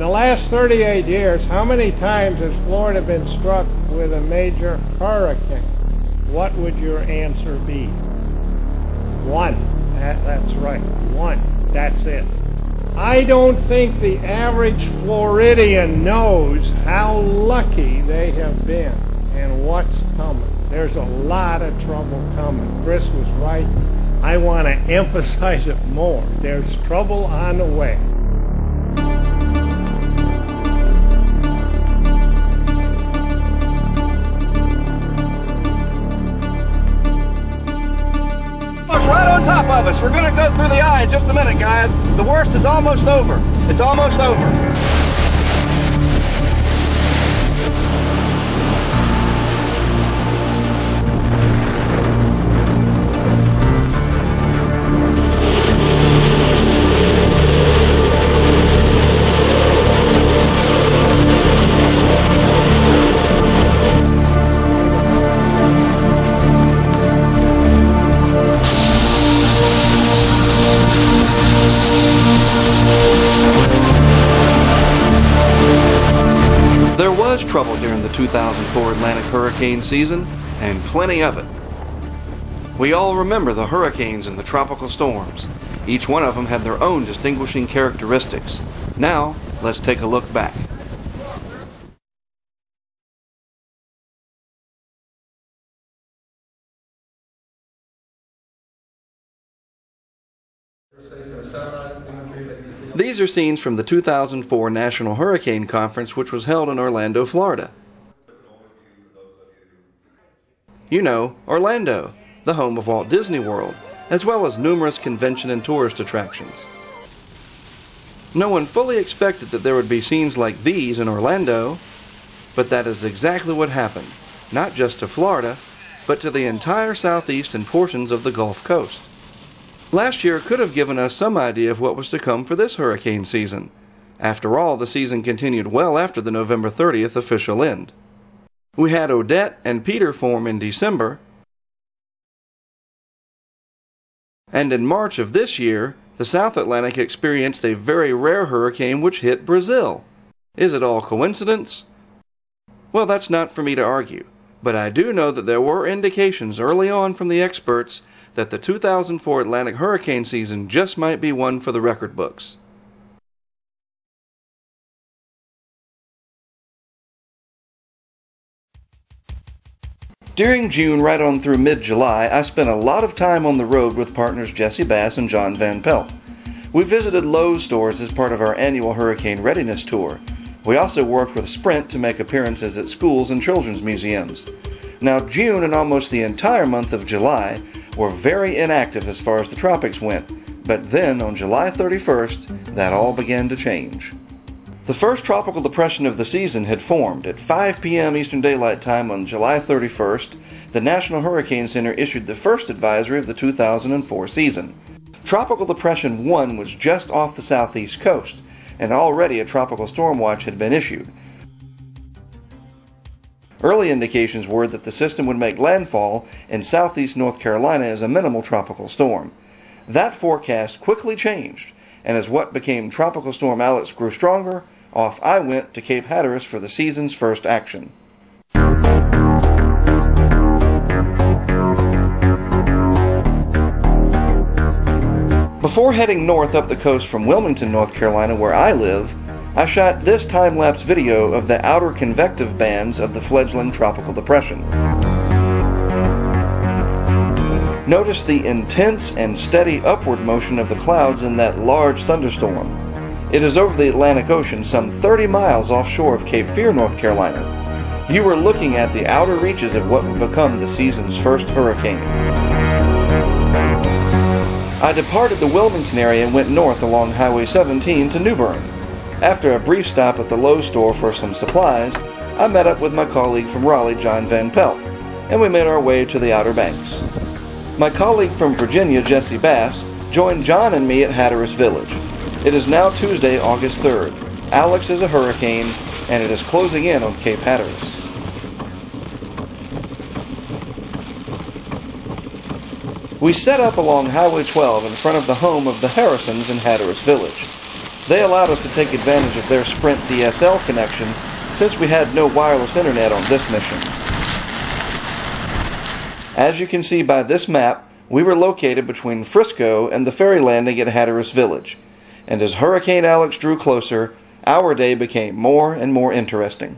the last 38 years, how many times has Florida been struck with a major hurricane? What would your answer be? One. That's right. One. That's it. I don't think the average Floridian knows how lucky they have been and what's coming. There's a lot of trouble coming. Chris was right. I want to emphasize it more. There's trouble on the way. Right on top of us. We're going to go through the eye in just a minute, guys. The worst is almost over. It's almost over. There was trouble during the 2004 Atlantic hurricane season, and plenty of it. We all remember the hurricanes and the tropical storms. Each one of them had their own distinguishing characteristics. Now, let's take a look back. These are scenes from the 2004 National Hurricane Conference, which was held in Orlando, Florida. You know, Orlando, the home of Walt Disney World, as well as numerous convention and tourist attractions. No one fully expected that there would be scenes like these in Orlando, but that is exactly what happened, not just to Florida, but to the entire southeast and portions of the Gulf Coast. Last year could have given us some idea of what was to come for this hurricane season. After all, the season continued well after the November 30th official end. We had Odette and Peter form in December, and in March of this year, the South Atlantic experienced a very rare hurricane which hit Brazil. Is it all coincidence? Well, that's not for me to argue, but I do know that there were indications early on from the experts that the 2004 Atlantic hurricane season just might be one for the record books. During June right on through mid-July, I spent a lot of time on the road with partners Jesse Bass and John Van Pelt. We visited Lowe's stores as part of our annual Hurricane Readiness Tour. We also worked with Sprint to make appearances at schools and children's museums. Now, June and almost the entire month of July were very inactive as far as the tropics went, but then on July 31st, that all began to change. The first tropical depression of the season had formed. At 5 p.m. Eastern Daylight Time on July 31st, the National Hurricane Center issued the first advisory of the 2004 season. Tropical Depression 1 was just off the southeast coast, and already a tropical storm watch had been issued. Early indications were that the system would make landfall in southeast North Carolina as a minimal tropical storm. That forecast quickly changed, and as what became Tropical Storm Alex grew stronger, off I went to Cape Hatteras for the season's first action. Before heading north up the coast from Wilmington, North Carolina, where I live, I shot this time-lapse video of the outer convective bands of the fledgling tropical depression. Notice the intense and steady upward motion of the clouds in that large thunderstorm. It is over the Atlantic Ocean, some 30 miles offshore of Cape Fear, North Carolina. You are looking at the outer reaches of what would become the season's first hurricane. I departed the Wilmington area and went north along Highway 17 to New Bern. After a brief stop at the Lowe's store for some supplies, I met up with my colleague from Raleigh, John Van Pelt, and we made our way to the Outer Banks. My colleague from Virginia, Jesse Bass, joined John and me at Hatteras Village. It is now Tuesday, August 3rd. Alex is a hurricane, and it is closing in on Cape Hatteras. We set up along Highway 12 in front of the home of the Harrisons in Hatteras Village. They allowed us to take advantage of their Sprint DSL connection since we had no wireless internet on this mission. As you can see by this map, we were located between Frisco and the ferry landing at Hatteras Village, and as Hurricane Alex drew closer, our day became more and more interesting.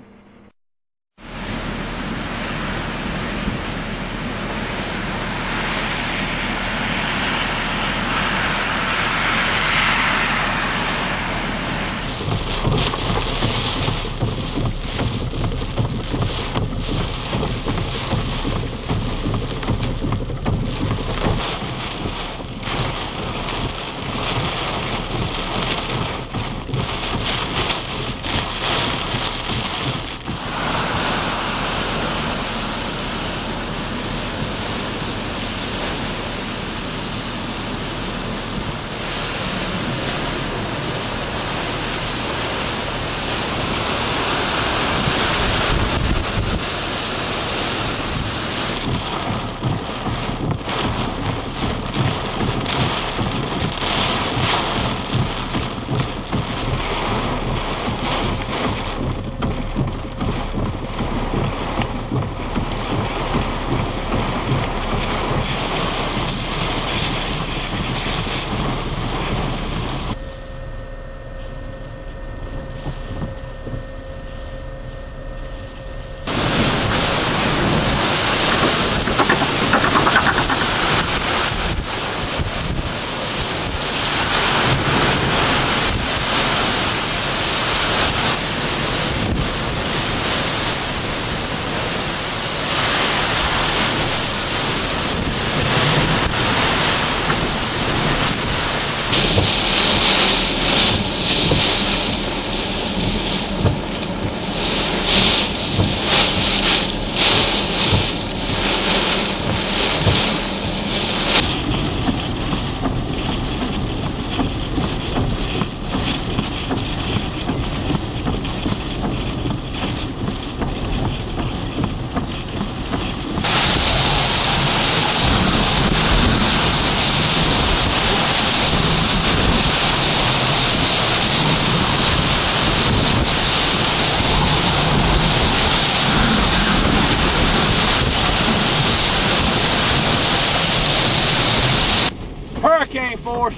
Hurricane force,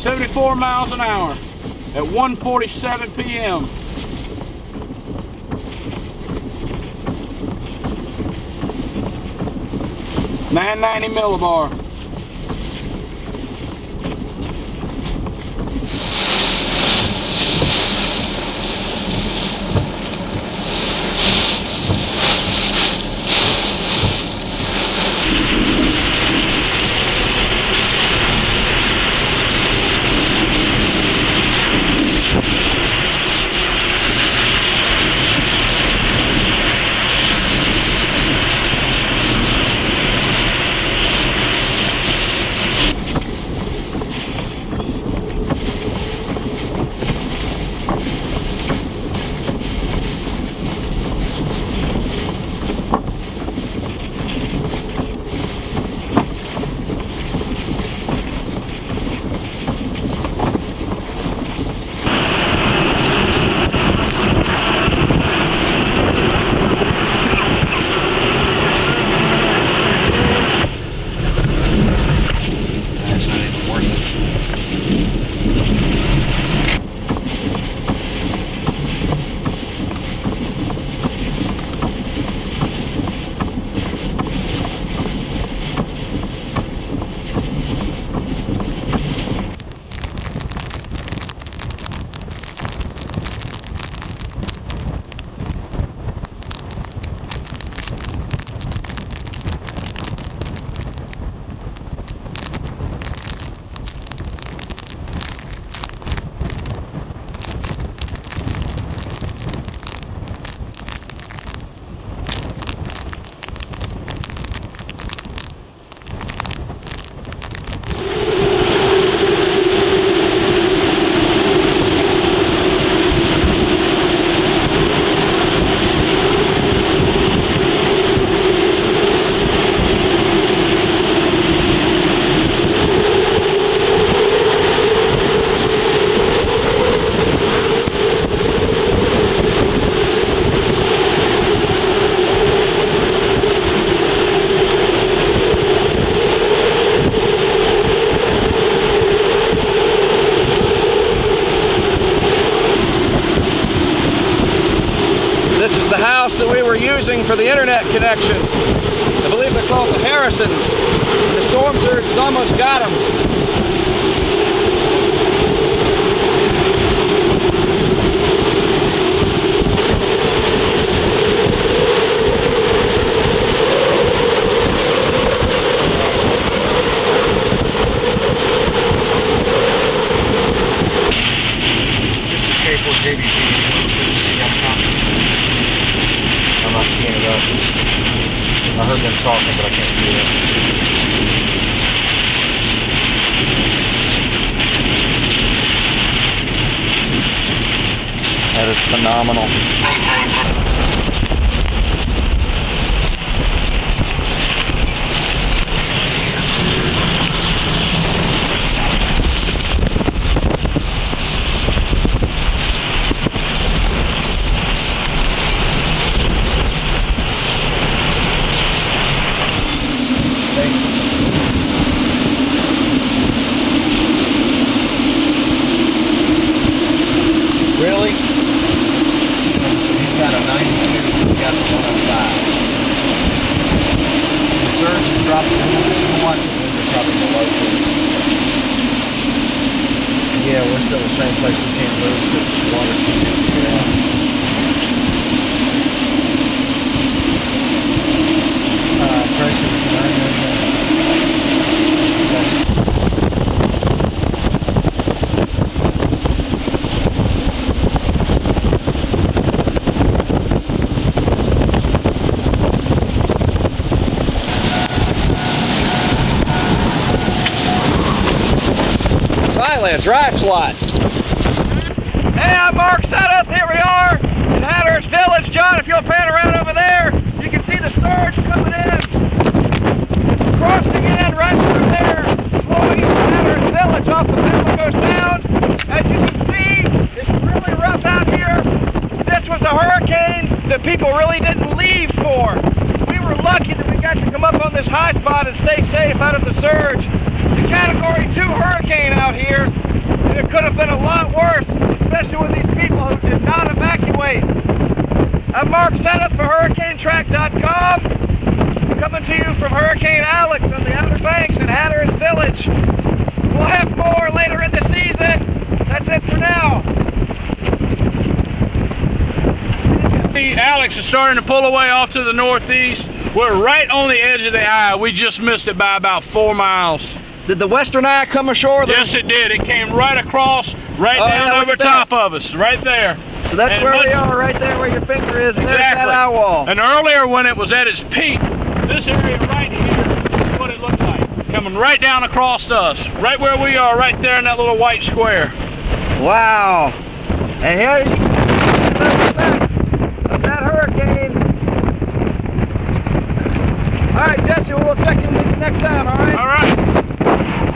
74 miles an hour at 1:47 p.m. $990 millibar. using for the internet connection. I believe they're called the Harrisons. The storm surge has almost got them. I'm not keying it up. I heard them talking, but I can't do it. That is phenomenal. Really? He's got a 92, he's got a 105. The surge is dropping, watch it, they're dropping below 2. Yeah, we're still in the same place, we can't move because the water continues to get out. Dry slot. Hey, I'm Mark Setup. Here we are in Hatteras Village. John, if you'll pan around over there, you can see the surge coming in. It's crossing in right through there, flowing into Hatteras Village off the Pamlico Sound. As you can see, it's really rough out here. This was a hurricane that people really didn't leave for. We were lucky that we got to come up on this high spot and stay safe out of the surge. It's a Category 2 hurricane out here. And it could have been a lot worse, especially with these people who did not evacuate. I'm Mark Setup for HurricaneTrack.com, coming to you from Hurricane Alex on the Outer Banks in Hatteras Village. We'll have more later in the season. That's it for now. Alex is starting to pull away off to the northeast. We're right on the edge of the eye. We just missed it by about 4 miles. Did the western eye come ashore? Yes, it did. It came right across, down over top of us, right there. So that's where we are, right there where your finger is. And exactly. There's that eye wall. And earlier when it was at its peak, this area right here is what it looked like. Coming right down across us, right where we are, right there in that little white square. Wow. And here you can see the effect of that hurricane. All right, Jesse, we'll check in with you next time, all right? All right.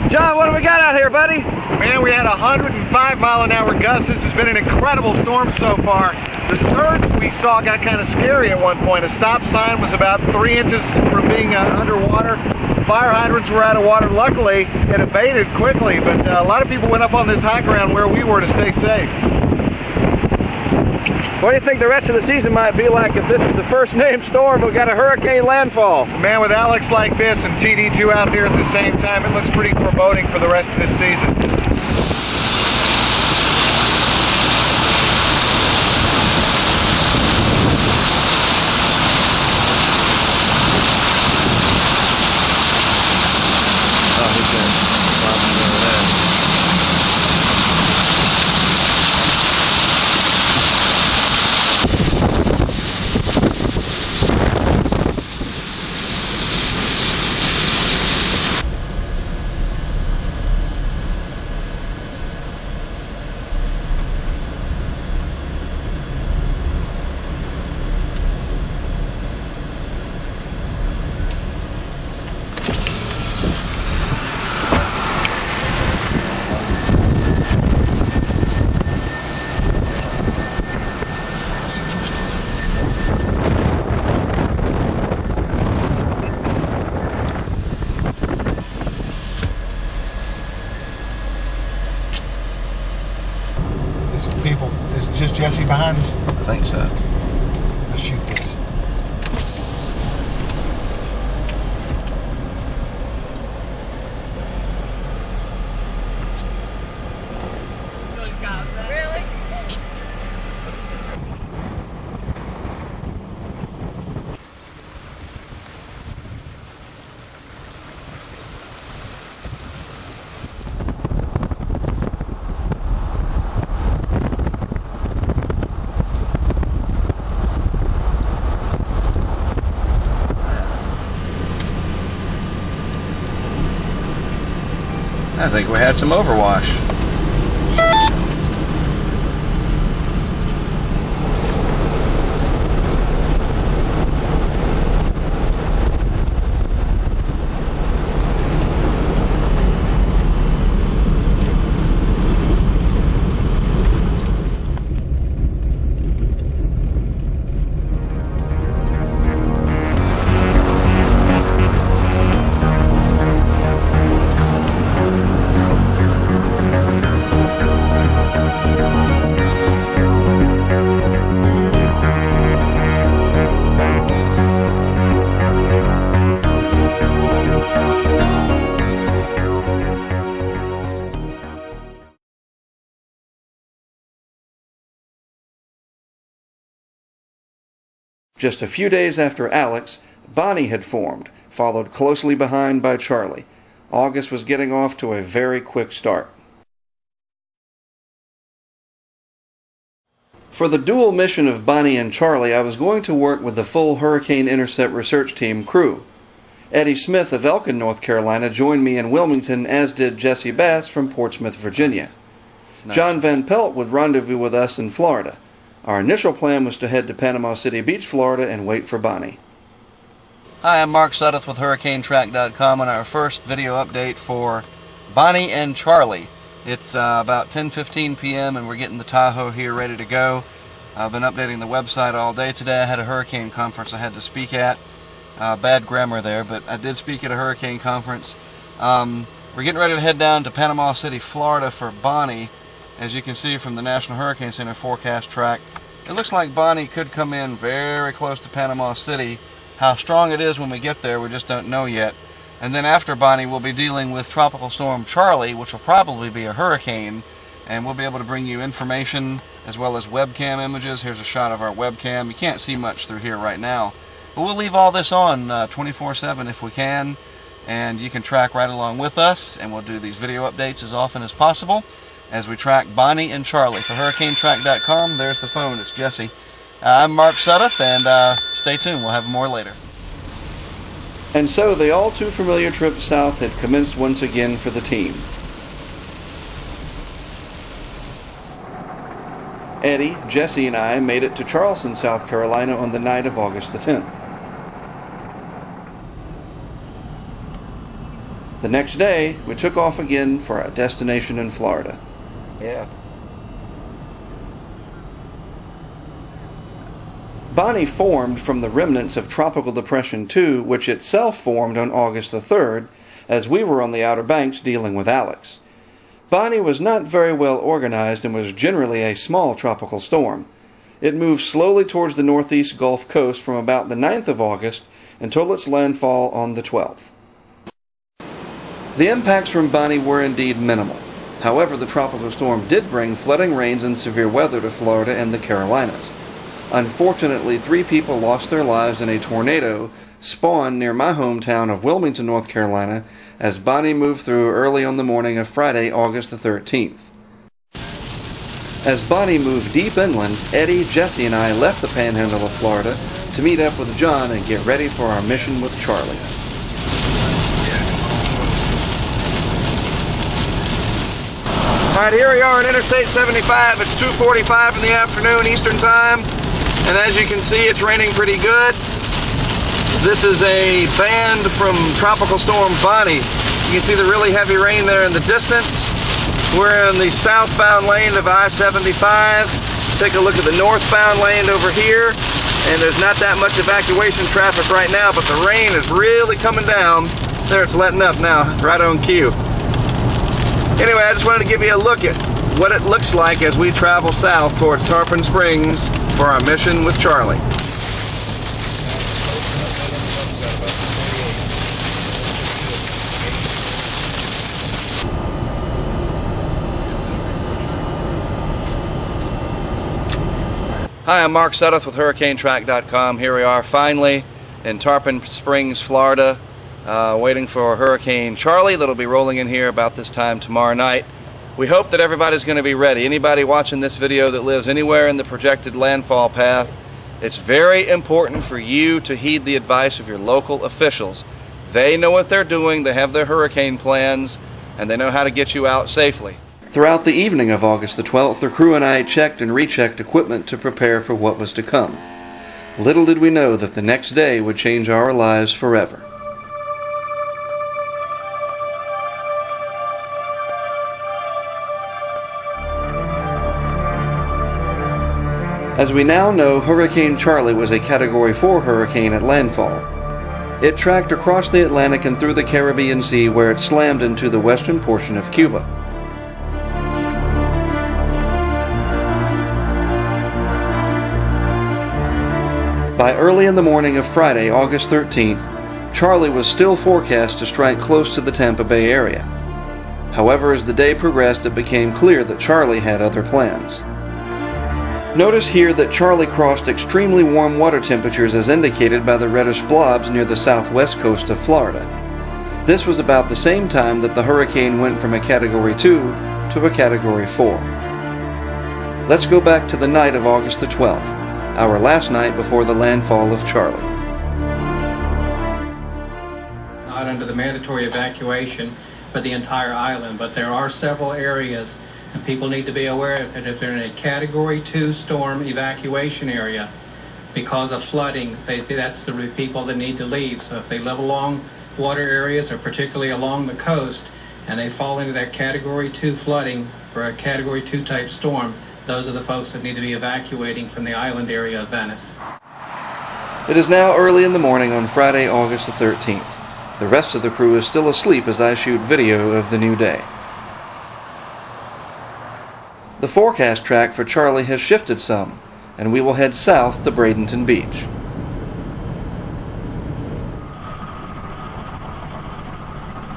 John, what do we got out here, buddy? Man, we had 105-mile-an-hour gusts. This has been an incredible storm so far. The surge we saw got kind of scary at one point. A stop sign was about 3 inches from being underwater. Fire hydrants were out of water. Luckily, it abated quickly, but a lot of people went up on this high ground where we were to stay safe. What do you think the rest of the season might be like if this is the first named storm we got a hurricane landfall? Man, with Alex like this and TD2 out there at the same time, it looks pretty foreboding for the rest of this season. Oh, he's going to probably over there. People, is just Jesse behind us? I think so. Let's shoot this. think we had some overwash. Just a few days after Alex, Bonnie had formed, followed closely behind by Charlie. August was getting off to a very quick start. For the dual mission of Bonnie and Charlie, I was going to work with the full Hurricane Intercept Research Team crew. Eddie Smith of Elkin, North Carolina joined me in Wilmington, as did Jesse Bass from Portsmouth, Virginia. Nice. John Van Pelt would rendezvous with us in Florida. Our initial plan was to head to Panama City Beach, Florida, and wait for Bonnie. Hi, I'm Mark Sudduth with HurricaneTrack.com on our first video update for Bonnie and Charlie. It's about 10:15 p.m. and we're getting the Tahoe here ready to go. I've been updating the website all day today. I had a hurricane conference I had to speak at. Bad grammar there, but I did speak at a hurricane conference. We're getting ready to head down to Panama City, Florida for Bonnie. As you can see from the National Hurricane Center forecast track, it looks like Bonnie could come in very close to Panama City. How strong it is when we get there, we just don't know yet. And then after Bonnie, we'll be dealing with Tropical Storm Charlie, which will probably be a hurricane, and we'll be able to bring you information as well as webcam images. Here's a shot of our webcam. You can't see much through here right now, but we'll leave all this on 24/7 if we can, and you can track right along with us, and we'll do these video updates as often as possible as we track Bonnie and Charlie. For HurricaneTrack.com, there's the phone. It's Jesse. I'm Mark Sudduth, and stay tuned. We'll have more later. And so the all-too-familiar trip south had commenced once again for the team. Eddie, Jesse, and I made it to Charleston, South Carolina on the night of August the 10th. The next day, we took off again for our destination in Florida. Yeah. Bonnie formed from the remnants of Tropical Depression 2, which itself formed on August the 3rd, as we were on the Outer Banks dealing with Alex. Bonnie was not very well organized and was generally a small tropical storm. It moved slowly towards the northeast Gulf Coast from about the 9th of August until its landfall on the 12th. The impacts from Bonnie were indeed minimal. However, the tropical storm did bring flooding rains and severe weather to Florida and the Carolinas. Unfortunately, 3 people lost their lives in a tornado spawned near my hometown of Wilmington, North Carolina, as Bonnie moved through early on the morning of Friday, August the 13th. As Bonnie moved deep inland, Eddie, Jesse, and I left the panhandle of Florida to meet up with John and get ready for our mission with Charlie. Alright, here we are on Interstate 75. It's 2:45 in the afternoon Eastern Time, and as you can see, it's raining pretty good. This is a band from Tropical Storm Bonnie. You can see the really heavy rain there in the distance. We're in the southbound lane of I-75. Take a look at the northbound lane over here, and there's not that much evacuation traffic right now, but the rain is really coming down. There, it's letting up now, right on cue. Anyway, I just wanted to give you a look at what it looks like as we travel south towards Tarpon Springs for our mission with Charlie. Hi, I'm Mark Sudduth with HurricaneTrack.com. Here we are finally in Tarpon Springs, Florida, waiting for Hurricane Charlie that'll be rolling in here about this time tomorrow night. We hope that everybody's going to be ready. Anybody watching this video that lives anywhere in the projected landfall path, it's very important for you to heed the advice of your local officials. They know what they're doing. They have their hurricane plans. and they know how to get you out safely. Throughout the evening of August the 12th, the crew and I checked and rechecked equipment to prepare for what was to come. Little did we know that the next day would change our lives forever. As we now know, Hurricane Charlie was a Category 4 hurricane at landfall. It tracked across the Atlantic and through the Caribbean Sea, where it slammed into the western portion of Cuba. By early in the morning of Friday, August 13th, Charlie was still forecast to strike close to the Tampa Bay area. However, as the day progressed, it became clear that Charlie had other plans. Notice here that Charlie crossed extremely warm water temperatures as indicated by the reddish blobs near the southwest coast of Florida. This was about the same time that the hurricane went from a Category 2 to a Category 4. Let's go back to the night of August the 12th, our last night before the landfall of Charlie. Not under the mandatory evacuation for the entire island, but there are several areas, and people need to be aware that if they're in a Category 2 storm evacuation area because of flooding, that's the people that need to leave. So if they live along water areas, or particularly along the coast, and they fall into that Category 2 flooding for a Category 2 type storm, those are the folks that need to be evacuating from the island area of Venice. It is now early in the morning on Friday, August the 13th. The rest of the crew is still asleep as I shoot video of the new day. The forecast track for Charlie has shifted some, and we will head south to Bradenton Beach.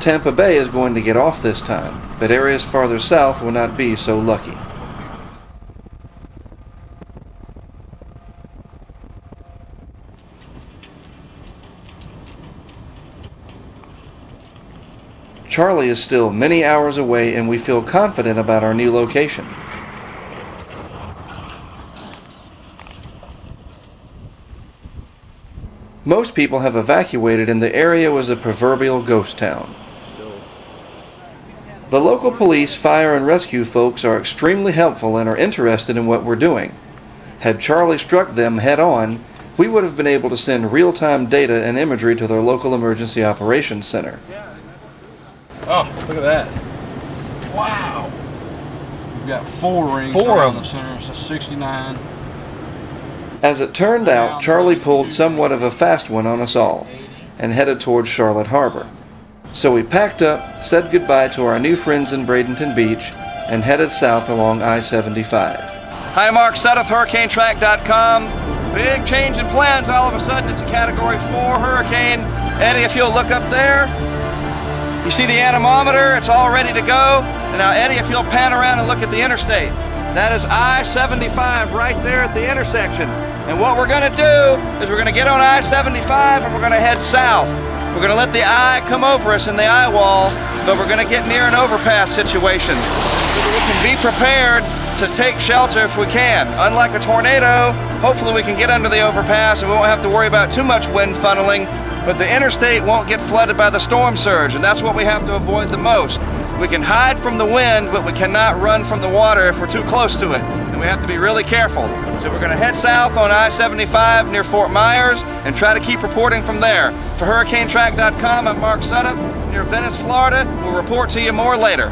Tampa Bay is going to get off this time, but areas farther south will not be so lucky. Charlie is still many hours away, and we feel confident about our new location. Most people have evacuated, and the area was a proverbial ghost town. The local police, fire, and rescue folks are extremely helpful and are interested in what we're doing. Had Charlie struck them head-on, we would have been able to send real-time data and imagery to their local emergency operations center. Oh, look at that. Wow. We've got 4 rings Four in the center, so 69. As it turned out, Charlie pulled somewhat of a fast one on us all and headed towards Charlotte Harbor. So we packed up, said goodbye to our new friends in Bradenton Beach, and headed south along I-75. Hi, Mark Sudduth, HurricaneTrack.com. Big change in plans. All of a sudden, it's a Category 4 hurricane. Eddie, if you'll look up there, you see the anemometer. It's all ready to go. And now, Eddie, if you'll pan around and look at the interstate. That is I-75 right there at the intersection. And what we're going to do is we're going to get on I-75 and we're going to head south. We're going to let the eye come over us in the eye wall, but we're going to get near an overpass situation. We can be prepared to take shelter if we can. Unlike a tornado, hopefully we can get under the overpass and we won't have to worry about too much wind funneling, but the interstate won't get flooded by the storm surge, and that's what we have to avoid the most. We can hide from the wind, but we cannot run from the water if we're too close to it, and we have to be really careful. So we're going to head south on I-75 near Fort Myers and try to keep reporting from there. For HurricaneTrack.com, I'm Mark Sudduth near Venice, Florida. We'll report to you more later.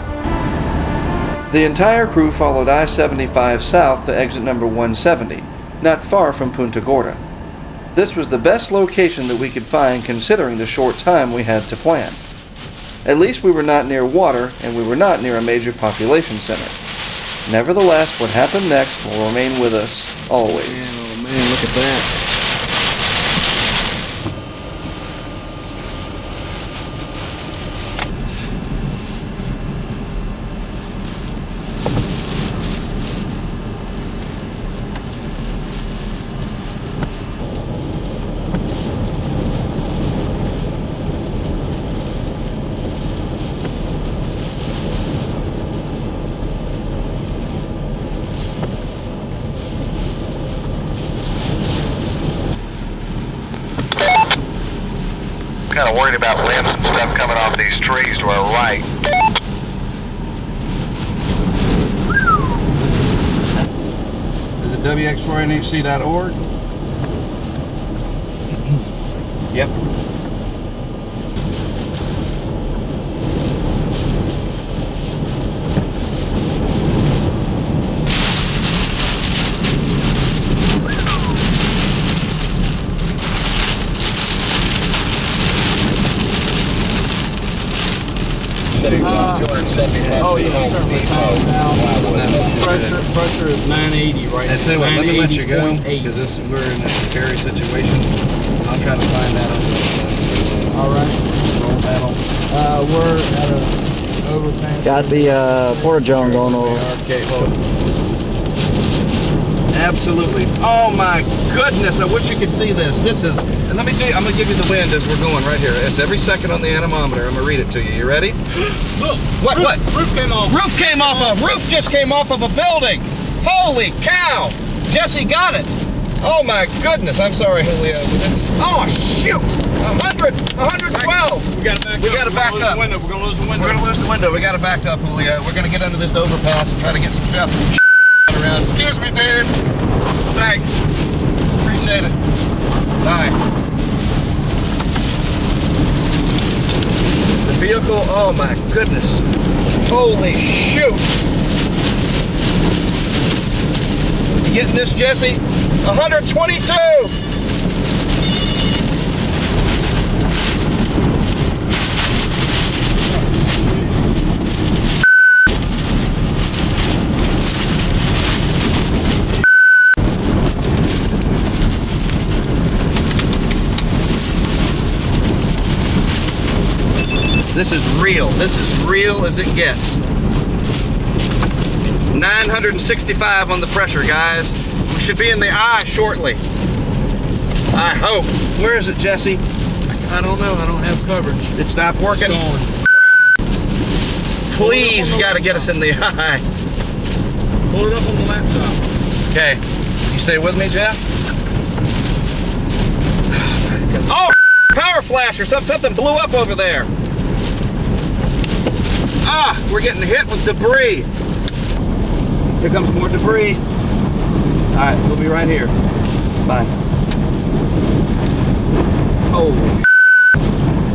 The entire crew followed I-75 south to exit number 170, not far from Punta Gorda. This was the best location that we could find considering the short time we had to plan. At least we were not near water, and we were not near a major population center. Nevertheless, what happened next will remain with us always. Oh man, look at that. Kind of worried about limbs and stuff coming off these trees to our right. at wx4nhc.org. Yep. Oh yeah, certainly times down. Pressure is 980 right now. And tell you what, let me let you go, because we're in a scary situation. I'll try to find that on the all right. control panel. We're at an overpass. Got the porta john going over. Okay, absolutely. Oh my goodness, I wish you could see this. This is, and let me tell you, I'm going to give you the wind as we're going right here. It's every second on the anemometer. I'm going to read it to you. You ready? Look. What? Roof came off. Roof came off. A roof just came off of a building. Holy cow. Jesse got it. Oh my goodness. I'm sorry, Julio. Oh shoot. 100, 112. We got to back up. We're going to lose the window. We're going to lose the window. We got to back up, Julio. We're going to get under this overpass and try to get some stuff around. Excuse me, dude. Thanks. Appreciate it. Bye. The vehicle, oh my goodness. Holy shoot. You getting this, Jesse? 122. This is real. This is real as it gets. 965 on the pressure, guys. We should be in the eye shortly. I hope. Where is it, Jesse? I don't know. I don't have coverage. It stopped working? Please, you got to get us in the eye. Pull it up on the laptop. Okay. You stay with me, Jeff? Oh, power flash or something blew up over there. Ah, we're getting hit with debris. Here comes more debris. All right, we'll be right here. Bye. Oh,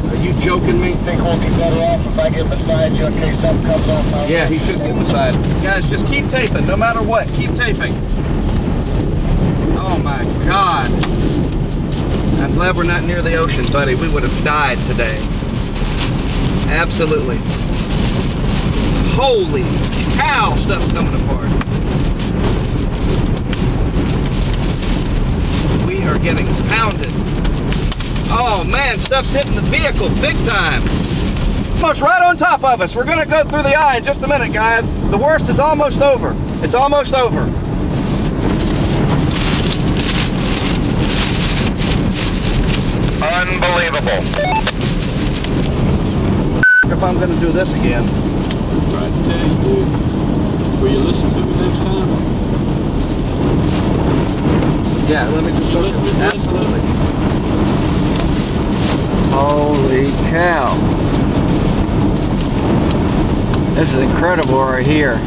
are you joking me? Think hold these better off if I get beside you in case something comes off. Yeah, he should get beside. Guys, just keep taping, no matter what. Keep taping. Oh my God. I'm glad we're not near the ocean, buddy. We would have died today. Absolutely. Holy cow, stuff's coming apart. We are getting pounded. Oh man, stuff's hitting the vehicle big time. Almost right on top of us. We're gonna go through the eye in just a minute, guys. The worst is almost over. It's almost over. Unbelievable. If I'm gonna do this again. Right to tell you, dude. Will you listen to me next time? Yeah, let me just look. Absolutely. Holy cow. This is incredible right here.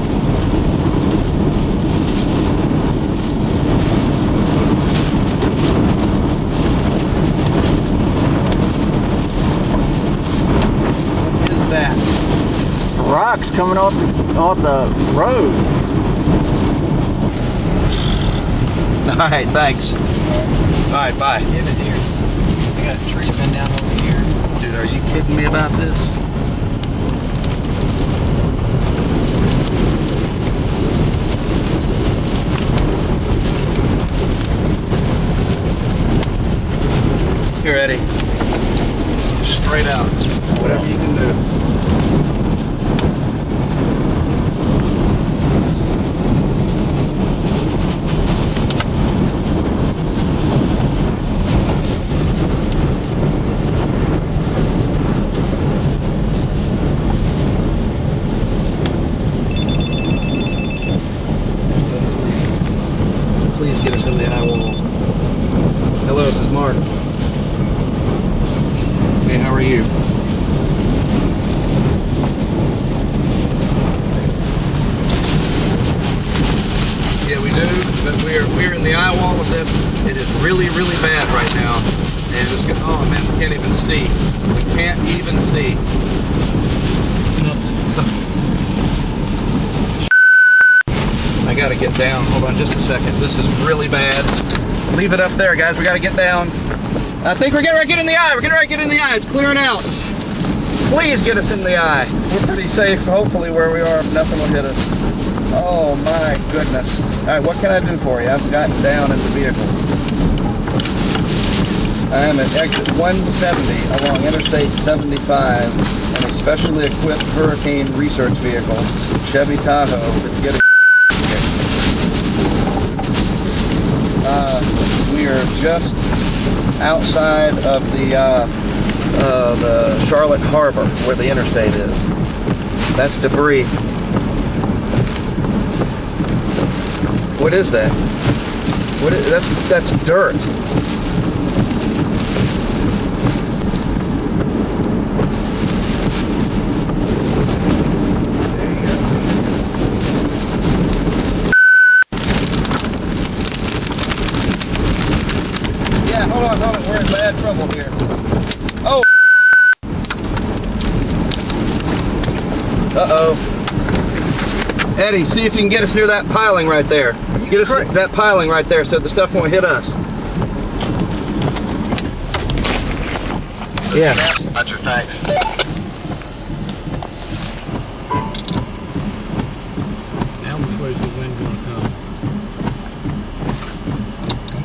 What is that? Rocks coming off the road. All right, thanks. All right, bye. Give it here. I got a tree been down over here. Dude, are you kidding me about this? Here, Eddie. Straight out. Whatever you can do. Please get us in the eye wall. Hello, this is Mark. Hey, how are you? Yeah, we do, but we're in the eye wall of this. It is really, really bad right now. And it's good. Oh man, we can't even see. We can't even see. I gotta get down. Hold on just a second. This is really bad. Leave it up there, guys. We gotta get down. I think we're getting ready to get in the eye. We're getting ready to get in the eye. It's clearing out. Please get us in the eye. We're pretty safe, hopefully, where we are. Nothing will hit us. Oh my goodness. All right, what can I do for you? I've gotten down in the vehicle. I am at exit 170 along Interstate 75 in a specially equipped hurricane research vehicle, Chevy Tahoe, that's getting we are just outside of the Charlotte Harbor where the interstate is. That's debris. What is that? What is that's dirt. Hold on, we're in bad trouble here. Oh! Uh-oh. Eddie, see if you can get us near that piling right there. Get us that piling right there so the stuff won't hit us. Yeah. Roger, thanks. Now which way is the wind going to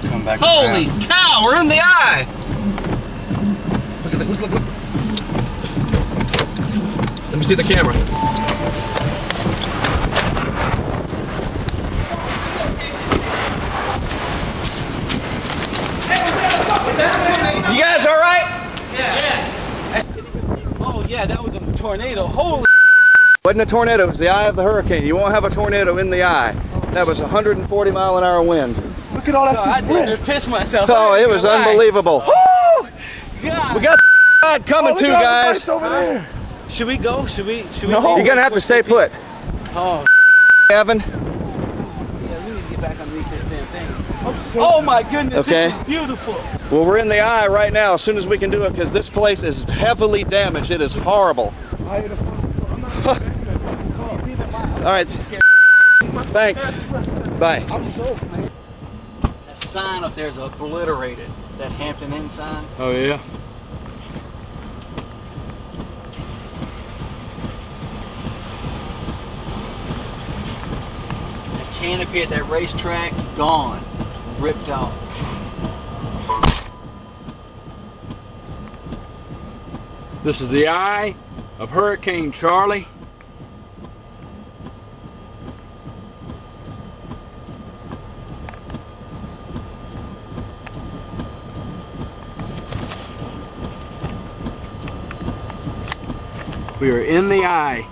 come? Come back. Holy cow, we're in the eye! Look at that, look. Let me see the camera. You guys all right? Yeah. Oh yeah, that was a tornado. Holy. Wasn't a tornado, it was the eye of the hurricane. You won't have a tornado in the eye. That was 140 mile an hour wind. Look at all that stuff. I did piss myself. Oh, it was unbelievable. Oh, God. We got the coming too, guys. Over there. Should we go? Should we? No. You're gonna have to stay put. Oh, Evan. yeah, we need to get back underneath this damn thing. Oh my goodness, Okay. This is beautiful. Well, we're in the eye right now as soon as we can do it because this place is heavily damaged. It is horrible. All right. Thanks. Bye. I'm so man. That sign up there is obliterated. That Hampton Inn sign. Oh yeah. That canopy at that racetrack, gone. Ripped off. This is the eye of Hurricane Charlie. We are in the eye.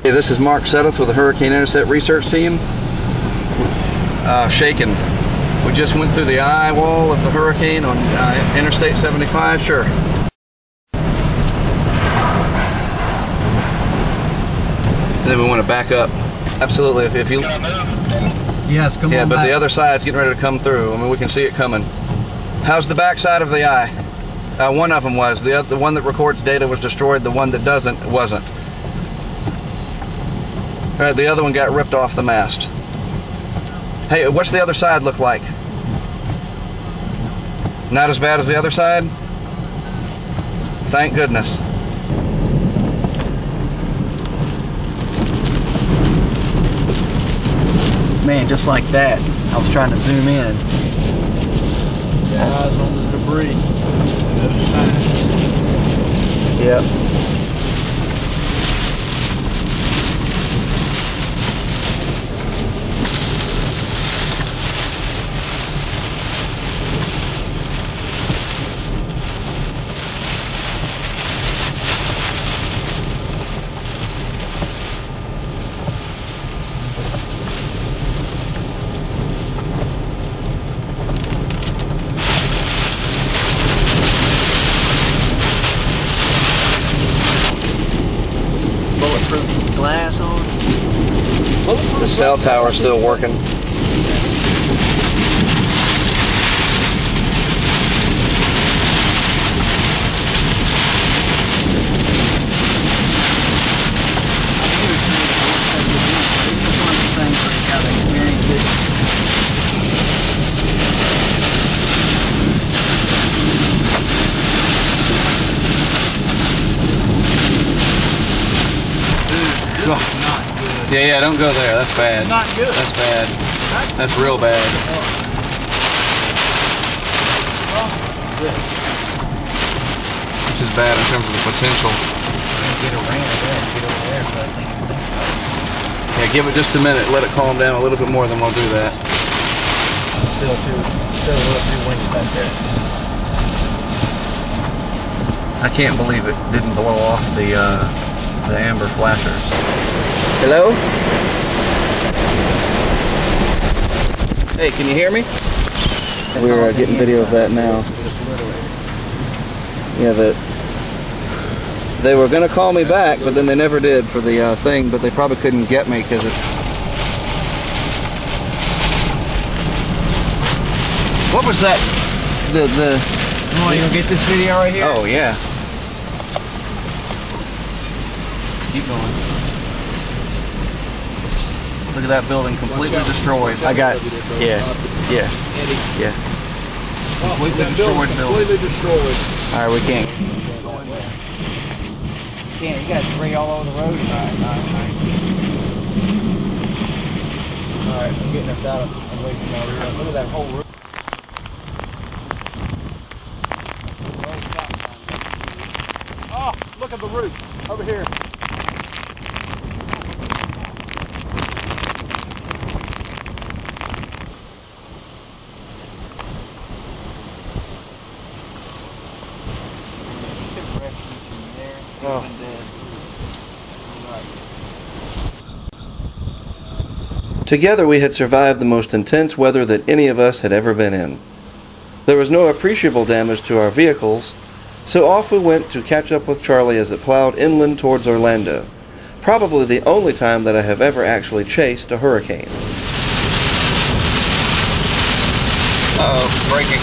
Hey, this is Mark Sudduth with the Hurricane Intercept Research Team. Shaken. We just went through the eye wall of the hurricane on Interstate 75. Sure. And then we want to back up. Absolutely. If you. Yes, come on. Yeah, but back. the other side's getting ready to come through. I mean, we can see it coming. How's the back side of the eye? One of them was. The one that records data was destroyed. The one that doesn't wasn't. All right, the other one got ripped off the mast. Hey, what's the other side look like? Not as bad as the other side? Thank goodness. Man, just like that. I was trying to zoom in. Eyes on the debris and those signs. Yep. The cell tower is still working. Yeah, don't go there. That's bad. Not good. That's bad. That's real bad. Which is bad in terms of the potential. Yeah, give it just a minute. Let it calm down a little bit more, then we'll do that. Still a little too windy back there. I can't believe it didn't blow off the amber flashers. Hello? Hey, can you hear me? We're getting video of that now. Yeah, they were going to call me back, but then they never did for the thing, but they probably couldn't get me because it's... What was that? You want to get this video right here? Oh, yeah. Keep going. Look at that building completely destroyed. I got it. Yeah. Completely destroyed building. Completely destroyed. Alright, we can't. Yeah, you got debris all over the road. Alright, I'm getting us out of away from our roof. Look at that whole roof. Oh, look at the roof over here. Together we had survived the most intense weather that any of us had ever been in. There was no appreciable damage to our vehicles, so off we went to catch up with Charlie as it plowed inland towards Orlando, probably the only time that I have ever actually chased a hurricane. Uh-oh, braking.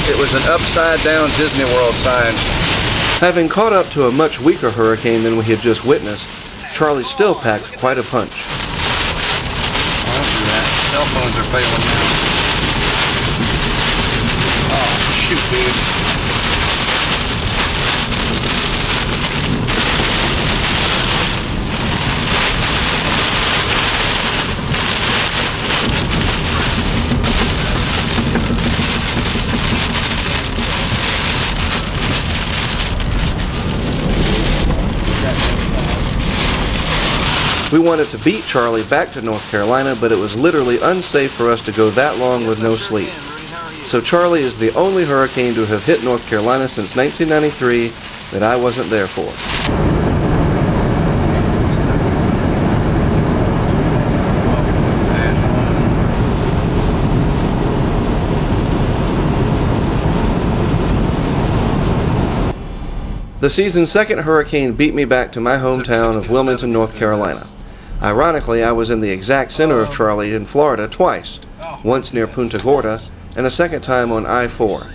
It was an upside down Disney World sign. Having caught up to a much weaker hurricane than we had just witnessed, Charlie still packed quite a punch. Don't do that. Cell phones are failing now. Oh, shoot, dude. We wanted to beat Charlie back to North Carolina, but it was literally unsafe for us to go that long with no sleep. So Charlie is the only hurricane to have hit North Carolina since 1993 that I wasn't there for. The season's second hurricane beat me back to my hometown of Wilmington, North Carolina. Ironically, I was in the exact center of Charlie in Florida twice, once near Punta Gorda and a second time on I-4.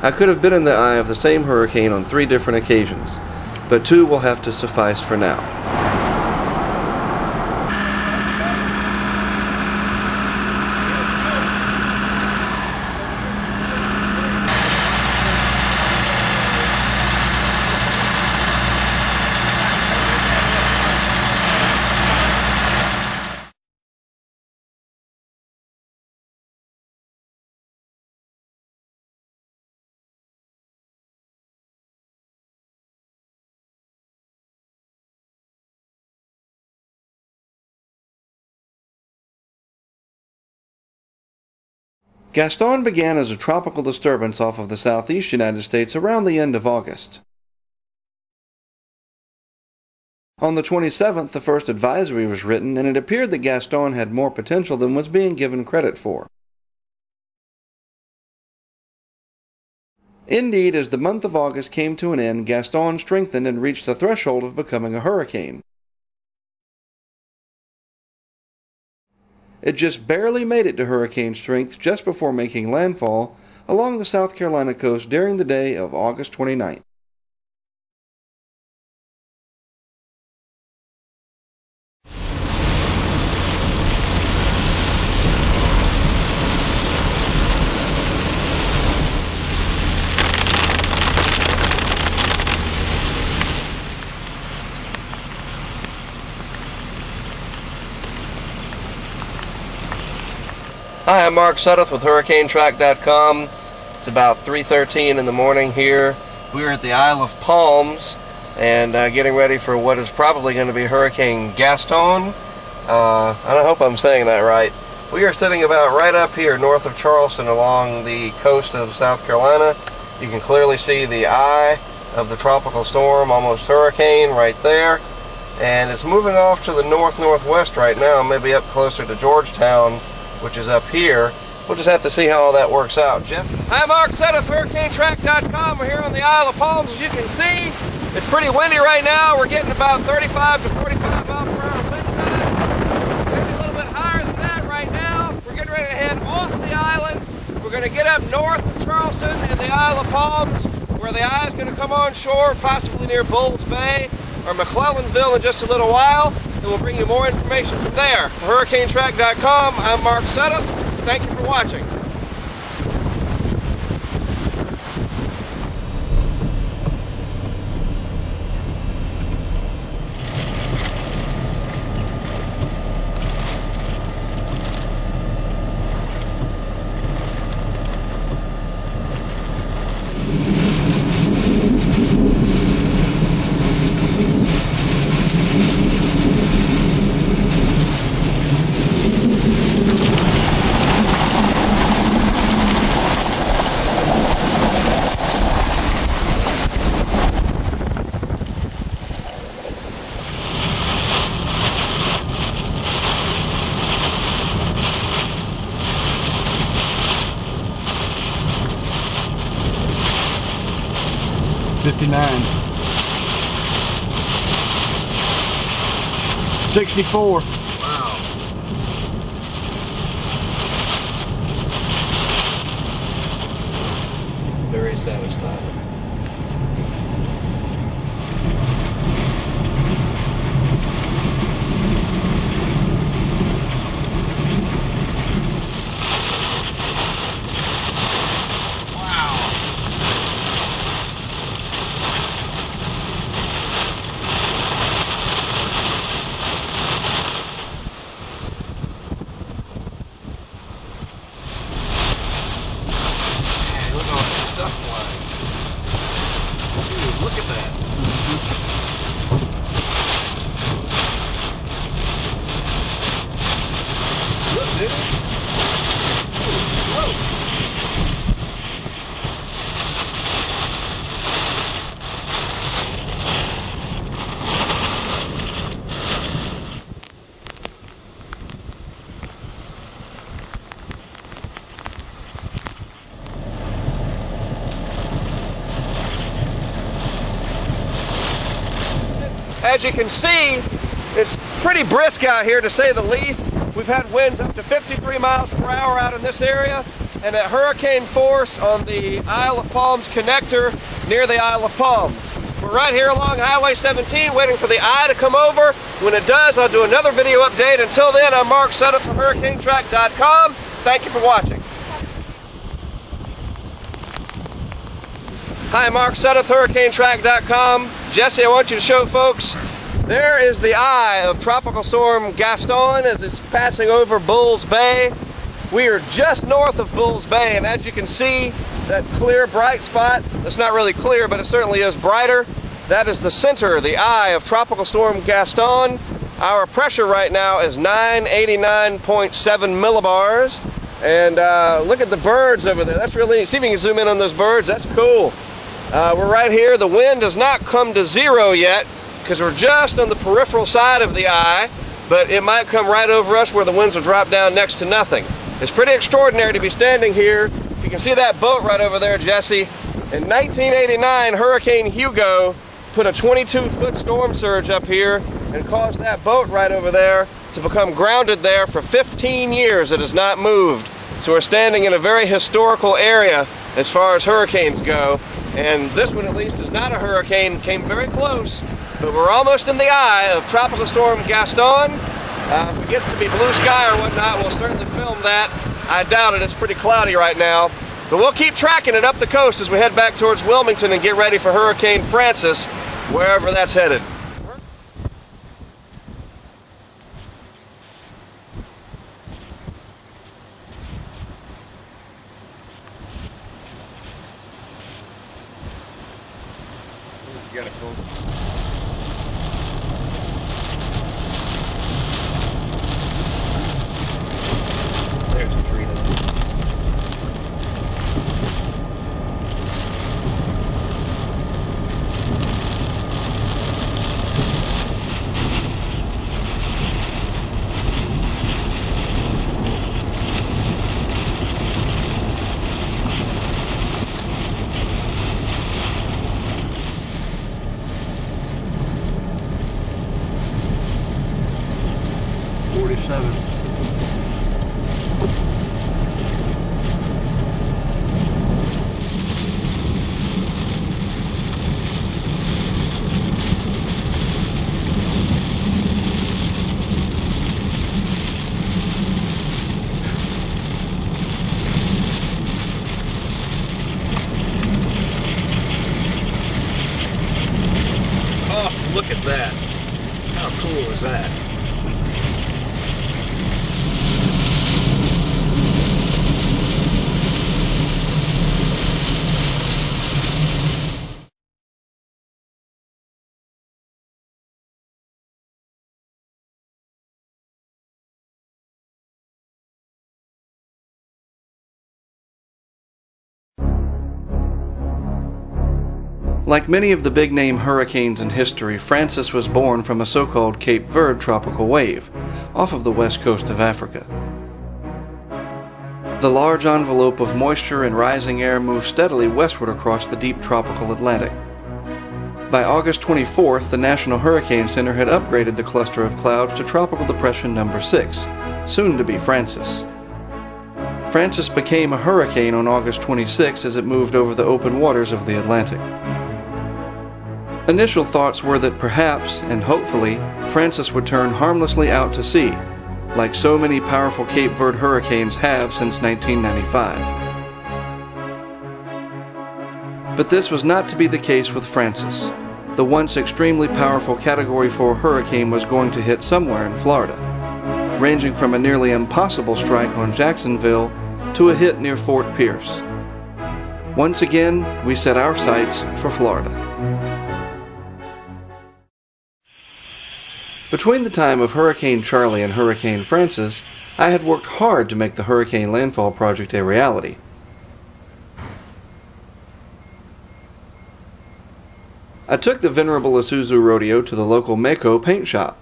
I could have been in the eye of the same hurricane on 3 different occasions, but 2 will have to suffice for now. Gaston began as a tropical disturbance off of the southeast United States around the end of August. On the 27th, the first advisory was written, and it appeared that Gaston had more potential than was being given credit for. Indeed, as the month of August came to an end, Gaston strengthened and reached the threshold of becoming a hurricane. It just barely made it to hurricane strength just before making landfall along the South Carolina coast during the day of August 29th. Hi, I'm Mark Sudduth with HurricaneTrack.com. It's about 3:13 in the morning here. We're at the Isle of Palms and getting ready for what is probably going to be Hurricane Gaston. I hope I'm saying that right. We are sitting about right up here north of Charleston along the coast of South Carolina. You can clearly see the eye of the tropical storm, almost hurricane, right there. And it's moving off to the north-northwest right now, maybe up closer to Georgetown, which is up here. We'll just have to see how all that works out. Jeff? I'm Mark Sudduth, HurricaneTrack.com. We're here on the Isle of Palms, as you can see. It's pretty windy right now. We're getting about 35 to 45 miles per hour wind tide. Maybe a little bit higher than that right now. We're getting ready to head off the island. We're going to get up north of Charleston and the Isle of Palms, where the eye is going to come on shore, possibly near Bulls Bay or McClellanville in just a little while. And we'll bring you more information from there. For HurricaneTrack.com, I'm Mark Sudduth. Thank you for watching. $59. $64. Wow. Very satisfying. Look at that. Look, dude. Whoa. As you can see, it's pretty brisk out here, to say the least. We've had winds up to 53 miles per hour out in this area, and at hurricane force on the Isle of Palms connector near the Isle of Palms. We're right here along Highway 17 waiting for the eye to come over. When it does, I'll do another video update. Until then, I'm Mark Sudduth from HurricaneTrack.com. Thank you for watching. Hi, Mark Sudduth, HurricaneTrack.com. Jesse, I want you to show folks, there is the eye of Tropical Storm Gaston as it's passing over Bulls Bay. We are just north of Bulls Bay, and as you can see, that clear, bright spot, it's not really clear, but it certainly is brighter. That is the center, the eye of Tropical Storm Gaston. Our pressure right now is 989.7 millibars. And look at the birds over there. That's really neat. See if you can zoom in on those birds. That's cool. We're right here. The wind has not come to zero yet because we're just on the peripheral side of the eye, but it might come right over us where the winds will drop down next to nothing. It's pretty extraordinary to be standing here. You can see that boat right over there, Jesse. In 1989, Hurricane Hugo put a 22-foot storm surge up here and caused that boat right over there to become grounded there for 15 years. It has not moved. So we're standing in a very historical area as far as hurricanes go. And this one at least is not a hurricane, came very close, but we're almost in the eye of Tropical Storm Gaston. If it gets to be blue sky or whatnot, we'll certainly film that. I doubt it, it's pretty cloudy right now. But we'll keep tracking it up the coast as we head back towards Wilmington and get ready for Hurricane Francis, wherever that's headed. You got it, cool. There's a tree there. Oh, look at that. How cool is that? Like many of the big-name hurricanes in history, Francis was born from a so-called Cape Verde tropical wave, off of the west coast of Africa. The large envelope of moisture and rising air moved steadily westward across the deep tropical Atlantic. By August 24th, the National Hurricane Center had upgraded the cluster of clouds to Tropical Depression Number 6, soon to be Francis. Francis became a hurricane on August 26 as it moved over the open waters of the Atlantic. Initial thoughts were that perhaps, and hopefully, Francis would turn harmlessly out to sea, like so many powerful Cape Verde hurricanes have since 1995. But this was not to be the case with Francis. The once extremely powerful Category 4 hurricane was going to hit somewhere in Florida, ranging from a nearly impossible strike on Jacksonville to a hit near Fort Pierce. Once again, we set our sights for Florida. Between the time of Hurricane Charlie and Hurricane Francis, I had worked hard to make the Hurricane Landfall Project a reality. I took the venerable Isuzu Rodeo to the local Mako paint shop.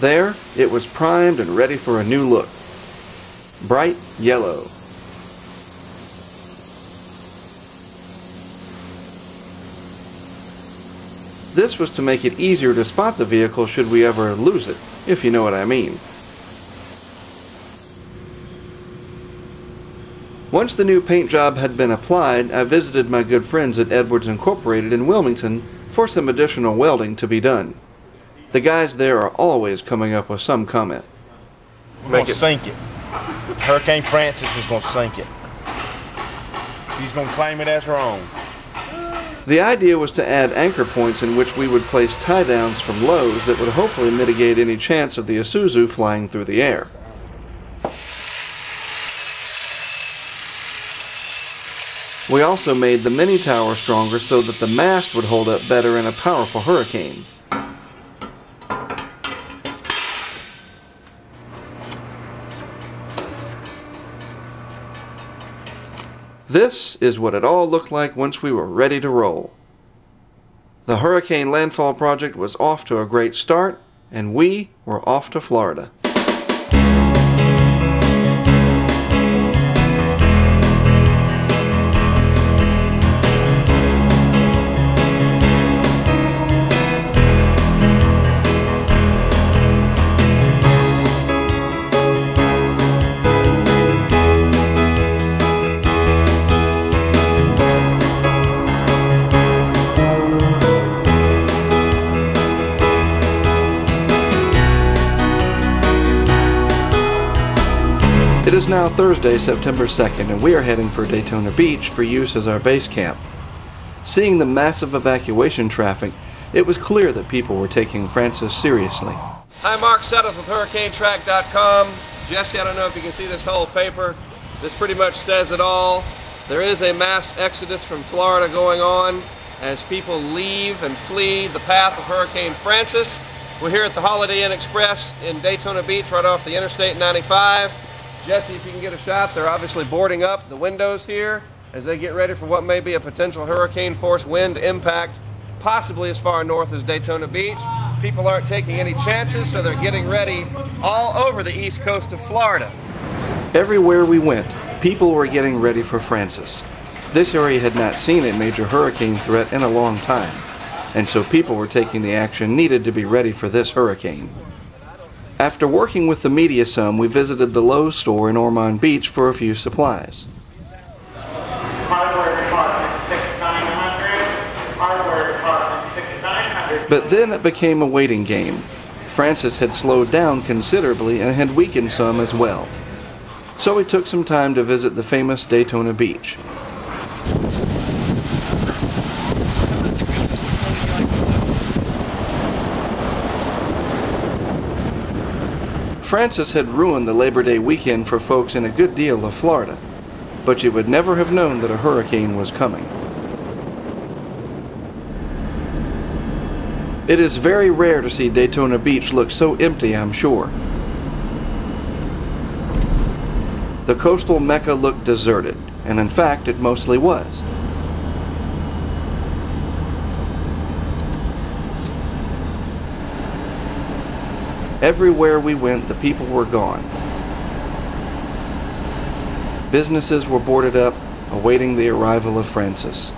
There, it was primed and ready for a new look. Bright yellow. This was to make it easier to spot the vehicle should we ever lose it, if you know what I mean. Once the new paint job had been applied, I visited my good friends at Edwards Incorporated in Wilmington for some additional welding to be done. The guys there are always coming up with some comment. We're going to sink it. Hurricane Francis is going to sink it. He's going to claim it as wrong. The idea was to add anchor points in which we would place tie-downs from lows that would hopefully mitigate any chance of the Isuzu flying through the air. We also made the mini tower stronger so that the mast would hold up better in a powerful hurricane. This is what it all looked like once we were ready to roll. The Hurricane Landfall Project was off to a great start, and we were off to Florida. It is now Thursday, September 2nd, and we are heading for Daytona Beach for use as our base camp. Seeing the massive evacuation traffic, it was clear that people were taking Francis seriously. Hi, Mark Sudduth with HurricaneTrack.com. Jesse, I don't know if you can see this whole paper. This pretty much says it all. There is a mass exodus from Florida going on as people leave and flee the path of Hurricane Francis. We're here at the Holiday Inn Express in Daytona Beach, right off the Interstate 95. Jesse, if you can get a shot, they're obviously boarding up the windows here as they get ready for what may be a potential hurricane force wind impact, possibly as far north as Daytona Beach. People aren't taking any chances, so they're getting ready all over the east coast of Florida. Everywhere we went, people were getting ready for Francis. This area had not seen a major hurricane threat in a long time, and so people were taking the action needed to be ready for this hurricane. After working with the media some, we visited the Lowe's store in Ormond Beach for a few supplies. But then it became a waiting game. Francis had slowed down considerably and had weakened some as well. So we took some time to visit the famous Daytona Beach. Francis had ruined the Labor Day weekend for folks in a good deal of Florida, but you would never have known that a hurricane was coming. It is very rare to see Daytona Beach look so empty, I'm sure. The coastal Mecca looked deserted, and in fact it mostly was. Everywhere we went, the people were gone. Businesses were boarded up, awaiting the arrival of Francis.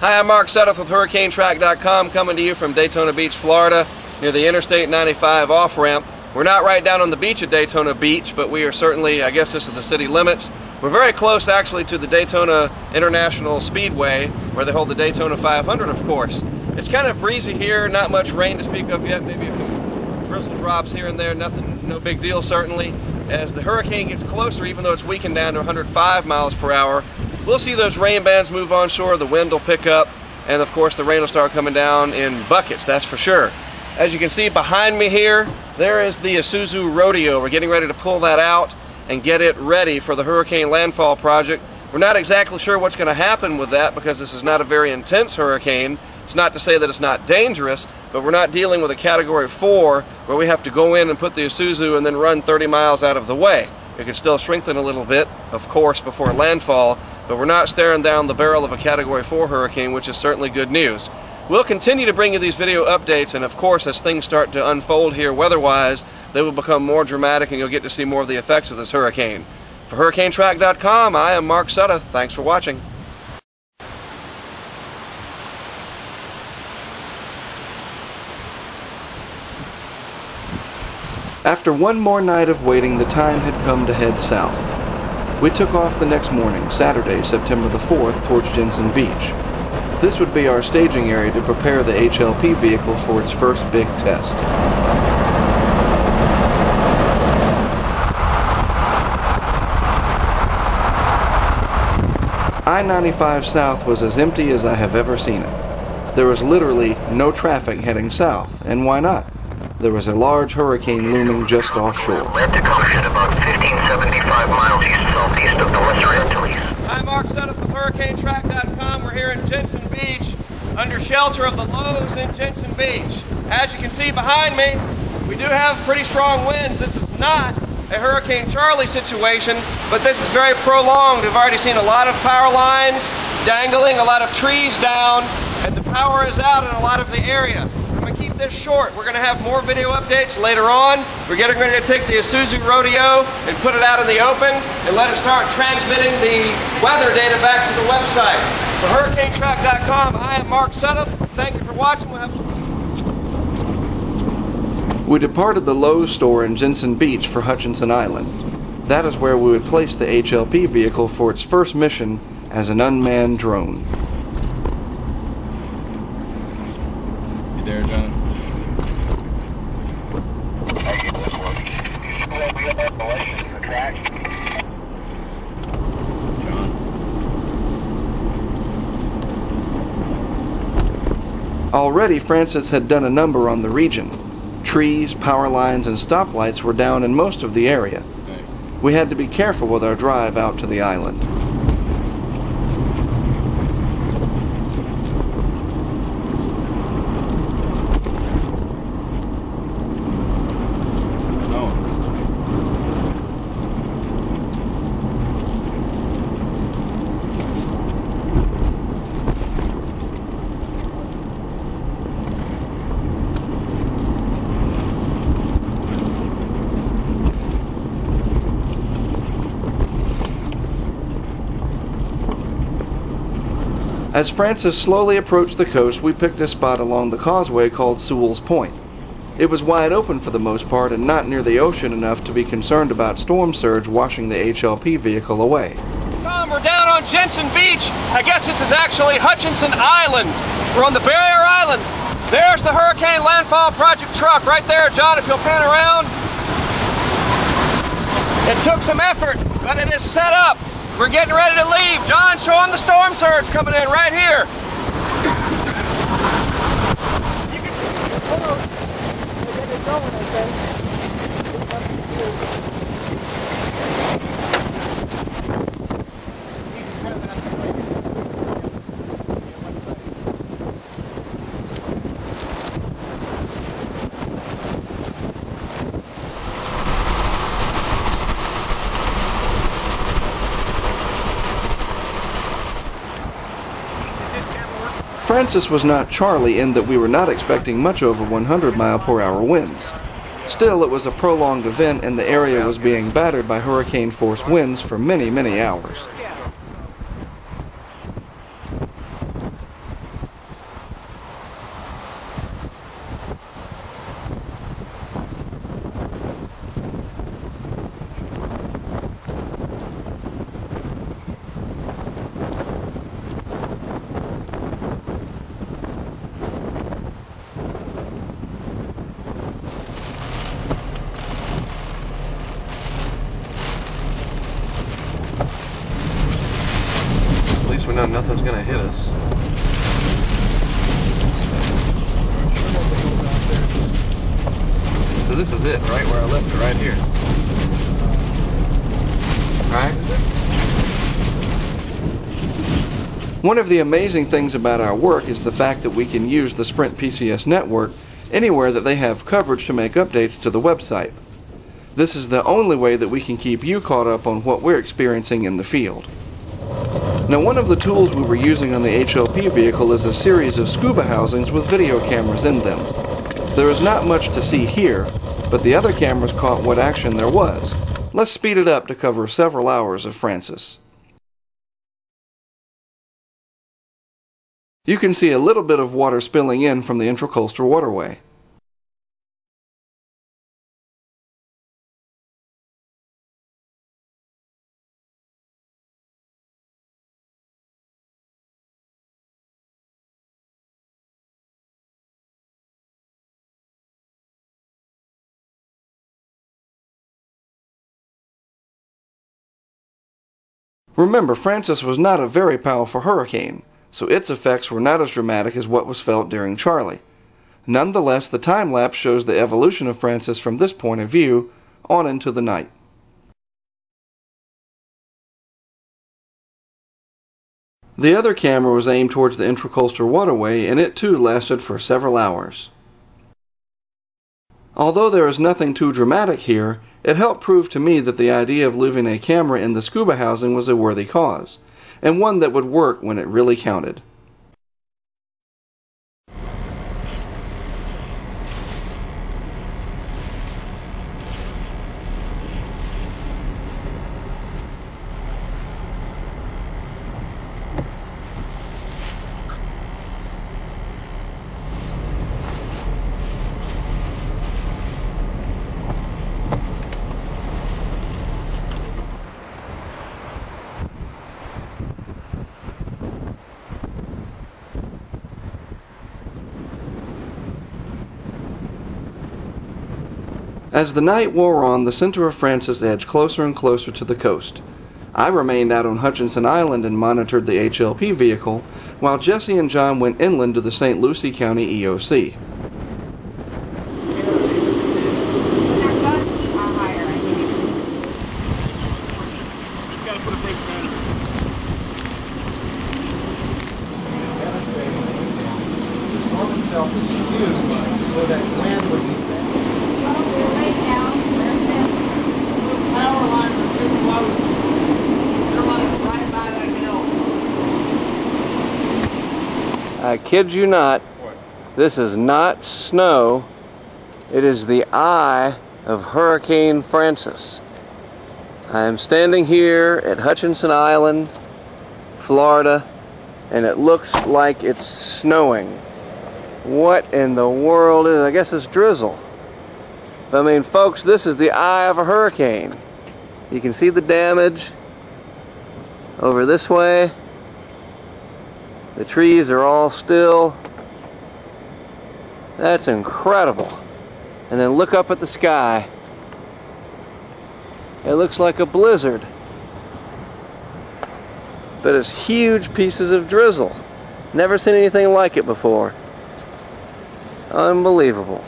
Hi, I'm Mark Sudduth with HurricaneTrack.com, coming to you from Daytona Beach, Florida, near the Interstate 95 off-ramp. We're not right down on the beach at Daytona Beach, but we are certainly, I guess this is the city limits. We're very close actually to the Daytona International Speedway, where they hold the Daytona 500, of course. It's kind of breezy here, not much rain to speak of yet, maybe a few drizzle drops here and there, nothing, no big deal certainly. As the hurricane gets closer, even though it's weakened down to 105 miles per hour, we'll see those rain bands move onshore, the wind will pick up, and of course the rain will start coming down in buckets, that's for sure. As you can see behind me here, there is the Isuzu Rodeo. We're getting ready to pull that out and get it ready for the hurricane landfall project. We're not exactly sure what's going to happen with that because this is not a very intense hurricane. It's not to say that it's not dangerous, but we're not dealing with a Category 4 where we have to go in and put the Isuzu and then run 30 miles out of the way. It can still strengthen a little bit, of course, before landfall, but we're not staring down the barrel of a Category 4 hurricane, which is certainly good news. We'll continue to bring you these video updates, and of course, as things start to unfold here weather-wise, they will become more dramatic and you'll get to see more of the effects of this hurricane. For HurricaneTrack.com, I am Mark Sudduth. Thanks for watching. After one more night of waiting, the time had come to head south. We took off the next morning, Saturday, September the 4th, towards Jensen Beach. This would be our staging area to prepare the HLP vehicle for its first big test. I-95 South was as empty as I have ever seen it. There was literally no traffic heading south, and why not? There was a large hurricane looming just offshore. Atlantic Ocean, about 1575 miles east-southeast of the Lesser Antilles. I'm Mark Sudduth with HurricaneTrack.com. We're here in Jensen Beach, under shelter of the Lowe's in Jensen Beach. As you can see behind me, we do have pretty strong winds. This is not a Hurricane Charlie situation, but this is very prolonged. We've already seen a lot of power lines dangling, a lot of trees down, and the power is out in a lot of the area. I'm going to keep this short. We're going to have more video updates later on. We're getting ready to take the Isuzu Rodeo and put it out in the open and let it start transmitting the weather data back to the website. For HurricaneTrack.com, I am Mark Sudduth. Thank you for watching. We departed the Lowe's store in Jensen Beach for Hutchinson Island. That is where we would place the HLP vehicle for its first mission as an unmanned drone. You there, John? Already, Francis had done a number on the region. Trees, power lines, and stoplights were down in most of the area. We had to be careful with our drive out to the island. As Francis slowly approached the coast, we picked a spot along the causeway called Sewell's Point. It was wide open for the most part and not near the ocean enough to be concerned about storm surge washing the HLP vehicle away. We're down on Jensen Beach. I guess this is actually Hutchinson Island. We're on the Barrier Island. There's the Hurricane Landfall Project truck right there, John, if you'll pan around. It took some effort, but it is set up. We're getting ready to leave. John, show them the storm surge coming in right here. Francis was not Charlie in that we were not expecting much over 100-mile-per-hour winds. Still, it was a prolonged event and the area was being battered by hurricane-force winds for many, many hours. At least we know nothing's going to hit us. So this is it, right where I left it, right here. Right? One of the amazing things about our work is the fact that we can use the Sprint PCS network anywhere that they have coverage to make updates to the website. This is the only way that we can keep you caught up on what we're experiencing in the field. Now, one of the tools we were using on the HLP vehicle is a series of scuba housings with video cameras in them. There is not much to see here, but the other cameras caught what action there was. Let's speed it up to cover several hours of Francis. You can see a little bit of water spilling in from the intracoastal waterway. Remember, Francis was not a very powerful hurricane, so its effects were not as dramatic as what was felt during Charlie. Nonetheless, the time-lapse shows the evolution of Francis from this point of view on into the night. The other camera was aimed towards the intracoastal waterway, and it too lasted for several hours. Although there is nothing too dramatic here, it helped prove to me that the idea of leaving a camera in the scuba housing was a worthy cause, and one that would work when it really counted. As the night wore on, the center of Francis edged closer and closer to the coast. I remained out on Hutchinson Island and monitored the HLP vehicle, while Jesse and John went inland to the St. Lucie County EOC. I kid you not, this is not snow, it is the eye of Hurricane Francis. I am standing here at Hutchinson Island, Florida, and it looks like it's snowing. What in the world is, I guess it's drizzle. I mean, folks, this is the eye of a hurricane. You can see the damage over this way. The trees are all still. That's incredible. And then look up at the sky. It looks like a blizzard. But it's huge pieces of drizzle. Never seen anything like it before. Unbelievable.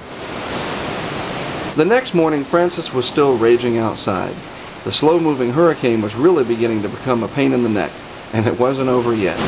The next morning, Francis was still raging outside. The slow-moving hurricane was really beginning to become a pain in the neck, and it wasn't over yet.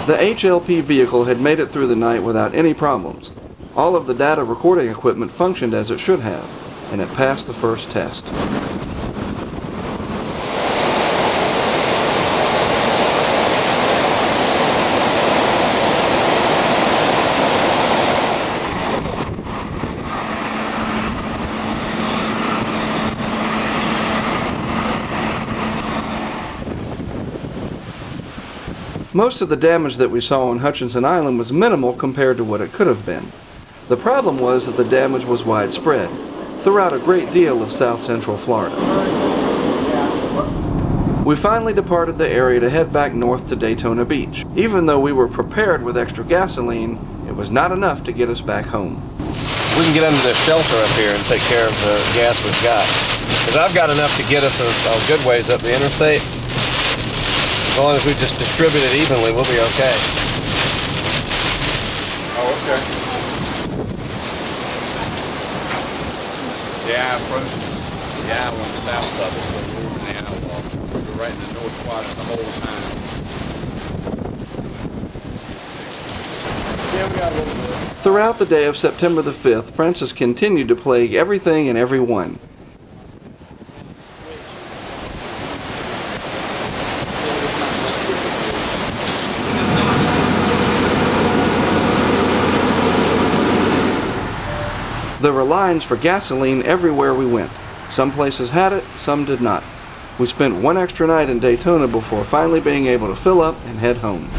The HLP vehicle had made it through the night without any problems. All of the data recording equipment functioned as it should have, and it passed the first test. Most of the damage that we saw on Hutchinson Island was minimal compared to what it could have been. The problem was that the damage was widespread, throughout a great deal of south-central Florida. We finally departed the area to head back north to Daytona Beach. Even though we were prepared with extra gasoline, it was not enough to get us back home. We can get under the shelter up here and take care of the gas we've got. Because I've got enough to get us a good ways up the interstate. As long as we just distribute it evenly, we'll be okay. Oh, okay. Yeah, approaches the island south of us, so we're in the outlaw. We're right in the north quadrant the whole time. Yeah, we got a little bit. Throughout the day of September the 5th, Francis continued to plague everything and everyone. There were lines for gasoline everywhere we went. Some places had it, some did not. We spent one extra night in Daytona before finally being able to fill up and head home.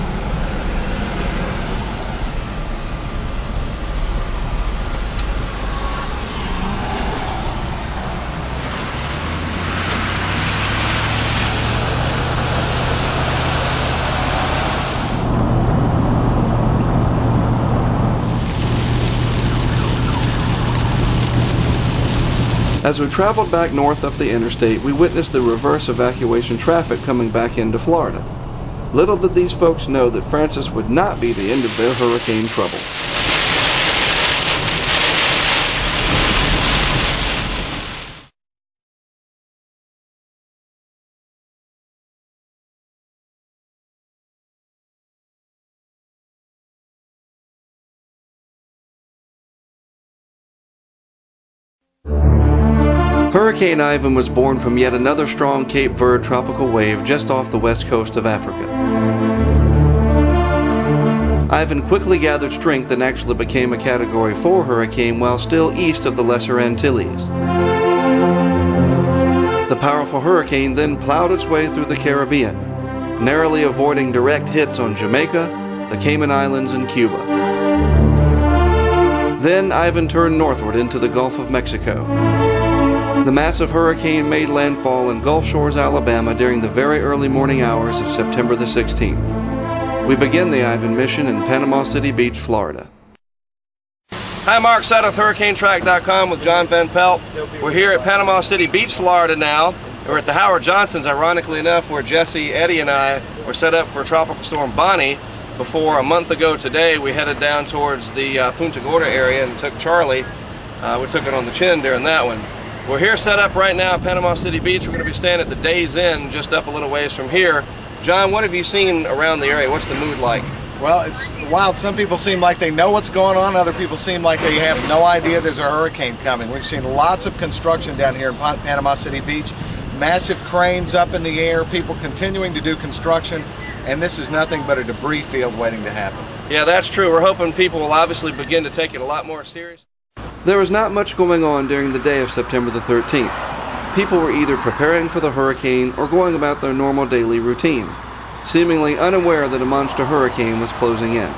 As we traveled back north up the interstate, we witnessed the reverse evacuation traffic coming back into Florida. Little did these folks know that Francis would not be the end of their hurricane trouble. Hurricane Ivan was born from yet another strong Cape Verde tropical wave just off the west coast of Africa. Ivan quickly gathered strength and actually became a Category 4 hurricane while still east of the Lesser Antilles. The powerful hurricane then plowed its way through the Caribbean, narrowly avoiding direct hits on Jamaica, the Cayman Islands, and Cuba. Then Ivan turned northward into the Gulf of Mexico. The massive hurricane made landfall in Gulf Shores, Alabama during the very early morning hours of September the 16th. We begin the Ivan mission in Panama City Beach, Florida. Hi, Mark Sudduth, HurricaneTrack.com with John Van Pelt. We're here at Panama City Beach, Florida now. We're at the Howard Johnson's, ironically enough, where Jesse, Eddie, and I were set up for Tropical Storm Bonnie. Before a month ago today, we headed down towards the Punta Gorda area and took Charlie. We took it on the chin during that one. We're here set up right now at Panama City Beach. We're going to be staying at the Days Inn just up a little ways from here. John, what have you seen around the area? What's the mood like? Well, it's wild. Some people seem like they know what's going on. Other people seem like they have no idea there's a hurricane coming. We've seen lots of construction down here in Panama City Beach. Massive cranes up in the air, people continuing to do construction, and this is nothing but a debris field waiting to happen. Yeah, that's true. We're hoping people will obviously begin to take it a lot more serious. There was not much going on during the day of September the 13th. People were either preparing for the hurricane or going about their normal daily routine, seemingly unaware that a monster hurricane was closing in.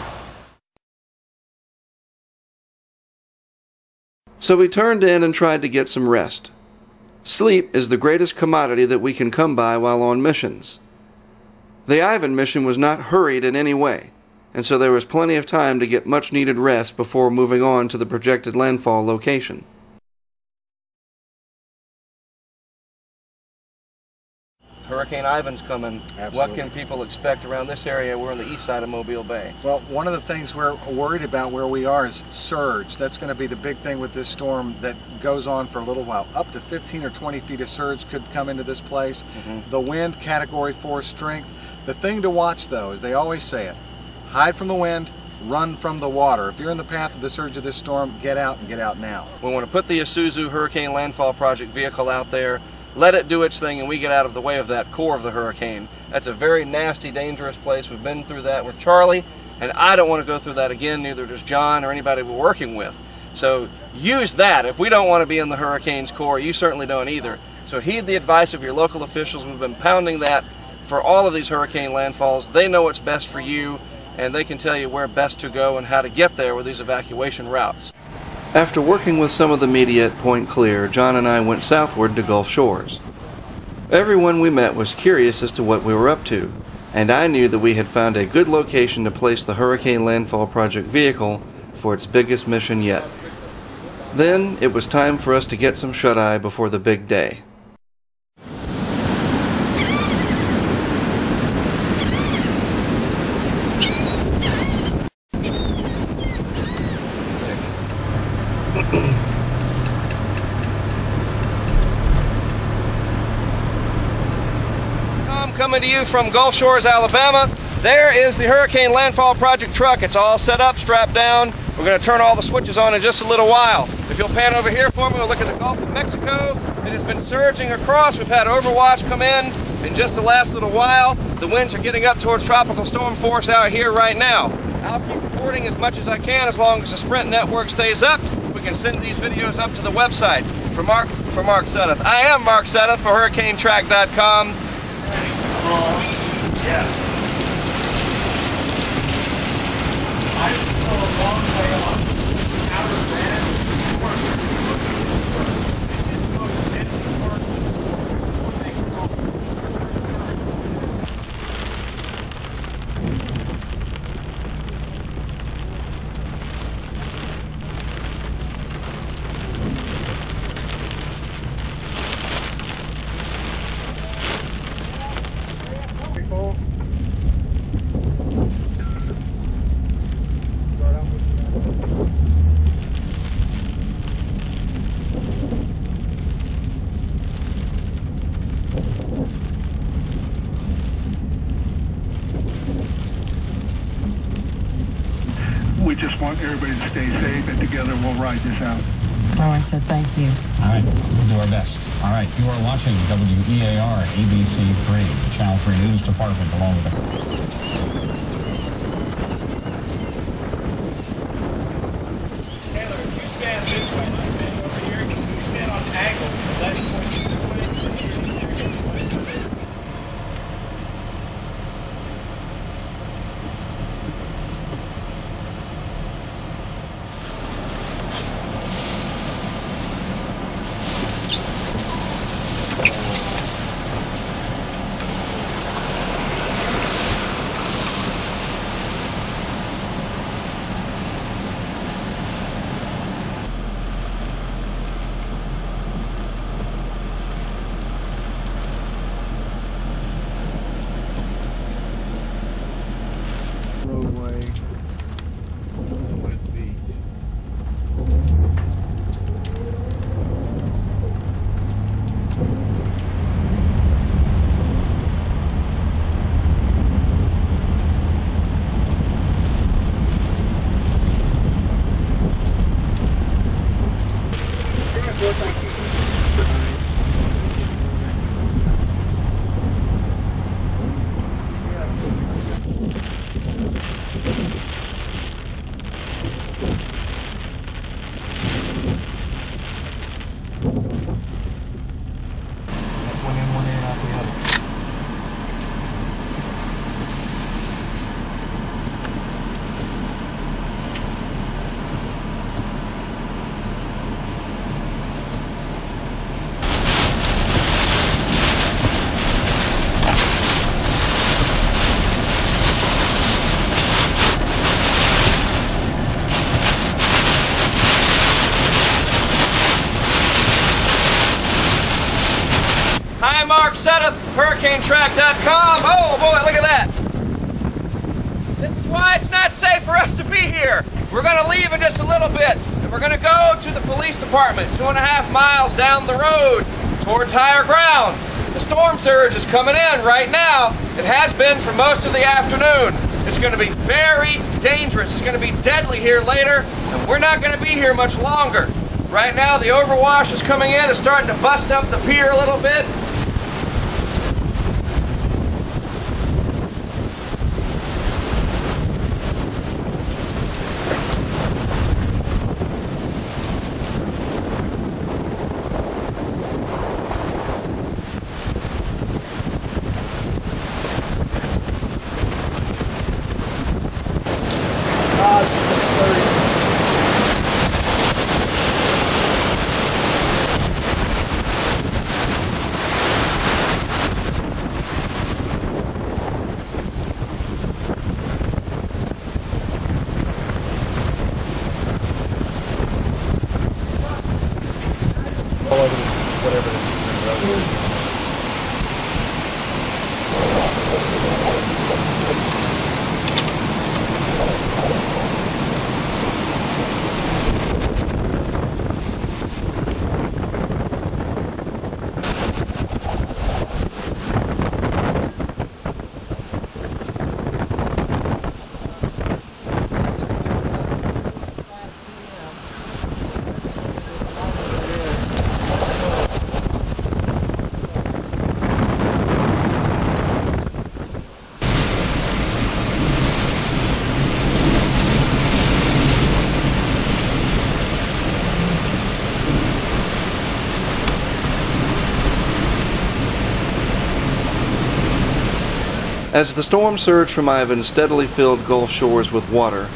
So we turned in and tried to get some rest. Sleep is the greatest commodity that we can come by while on missions. The Ivan mission was not hurried in any way, and so there was plenty of time to get much needed rest before moving on to the projected landfall location. Hurricane Ivan's coming. Absolutely. What can people expect around this area? We're on the east side of Mobile Bay. Well, one of the things we're worried about where we are is surge. That's going to be the big thing with this storm that goes on for a little while. Up to 15 or 20 feet of surge could come into this place. The wind, Category 4 strength. The thing to watch, though, is they always say it, hide from the wind, run from the water. If you're in the path of the surge of this storm, get out and get out now. We want to put the Isuzu Hurricane Landfall Project vehicle out there, let it do its thing, and we get out of the way of that core of the hurricane. That's a very nasty, dangerous place. We've been through that with Charlie, and I don't want to go through that again, neither does John or anybody we're working with. So use that. If we don't want to be in the hurricane's core, you certainly don't either. So heed the advice of your local officials. We've been pounding that for all of these hurricane landfalls. They know what's best for you, and they can tell you where best to go and how to get there with these evacuation routes. After working with some of the media at Point Clear, John and I went southward to Gulf Shores. Everyone we met was curious as to what we were up to, and I knew that we had found a good location to place the Hurricane Landfall Project vehicle for its biggest mission yet. Then it was time for us to get some shut-eye before the big day. Coming to you from Gulf Shores, Alabama. There is the Hurricane Landfall Project truck. It's all set up, strapped down. We're going to turn all the switches on in just a little while. If you'll pan over here for me, we'll look at the Gulf of Mexico. It has been surging across. We've had overwatch come in just the last little while. The winds are getting up towards tropical storm force out here right now. I'll keep reporting as much as I can as long as the Sprint network stays up. We can send these videos up to the website. For Mark Sudduth. I am Mark Sudduth for HurricaneTrack.com. Yeah. I'm still a long way off. Outer Bannon, this is the most deadly part of the storm. This is what they call We just want everybody to stay safe, and together we'll ride this out. All right, so thank you. All right, we'll do our best. All right, you are watching WEAR ABC3, the Channel 3 News Department, along with the... Taylor, if you stand this way, I'm standing over here, you stand on an angle, that's what you do. HurricaneTrack.com. Oh boy, look at that. This is why it's not safe for us to be here. We're going to leave in just a little bit, and we're going to go to the police department 2.5 miles down the road towards higher ground. The storm surge is coming in right now. It has been for most of the afternoon. It's going to be very dangerous. It's going to be deadly here later, and we're not going to be here much longer. Right now, the overwash is coming in. It's starting to bust up the pier a little bit. As the storm surge from Ivan steadily filled Gulf shores with water,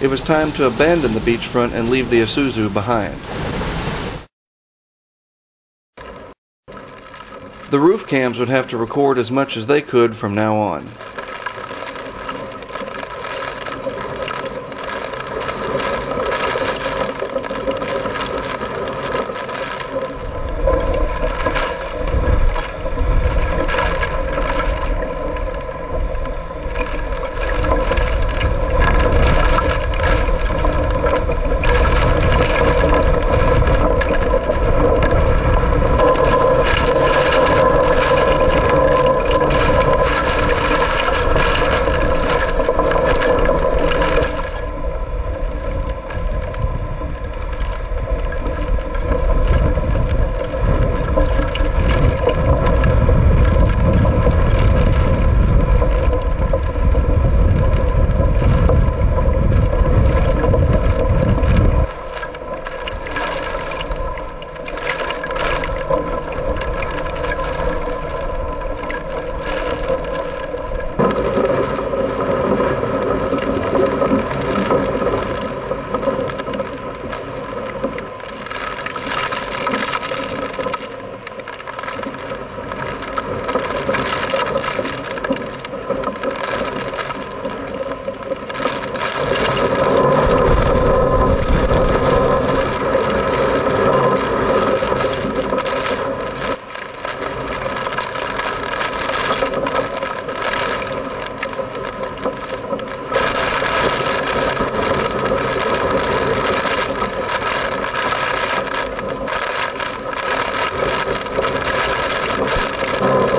it was time to abandon the beachfront and leave the Isuzu behind. The roof cams would have to record as much as they could from now on.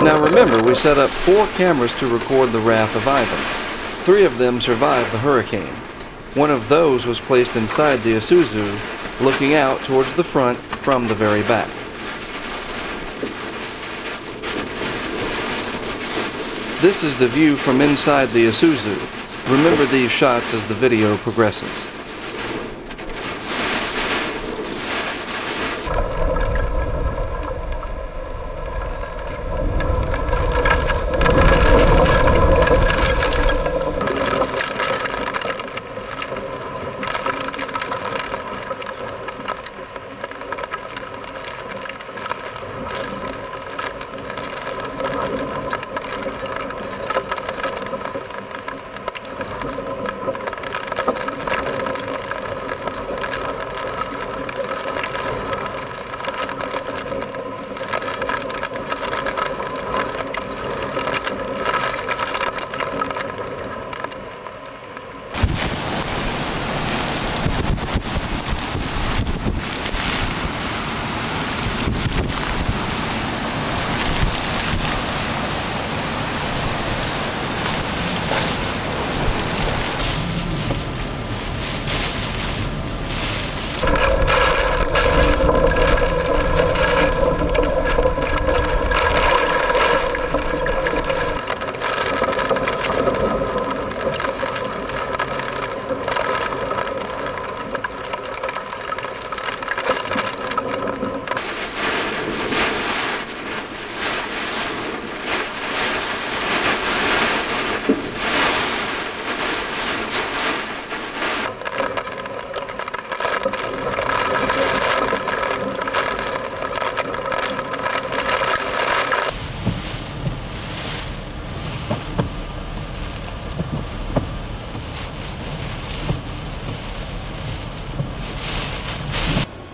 Now remember, we set up 4 cameras to record the wrath of Ivan. 3 of them survived the hurricane. One of those was placed inside the Isuzu, looking out towards the front from the very back. This is the view from inside the Isuzu. Remember these shots as the video progresses.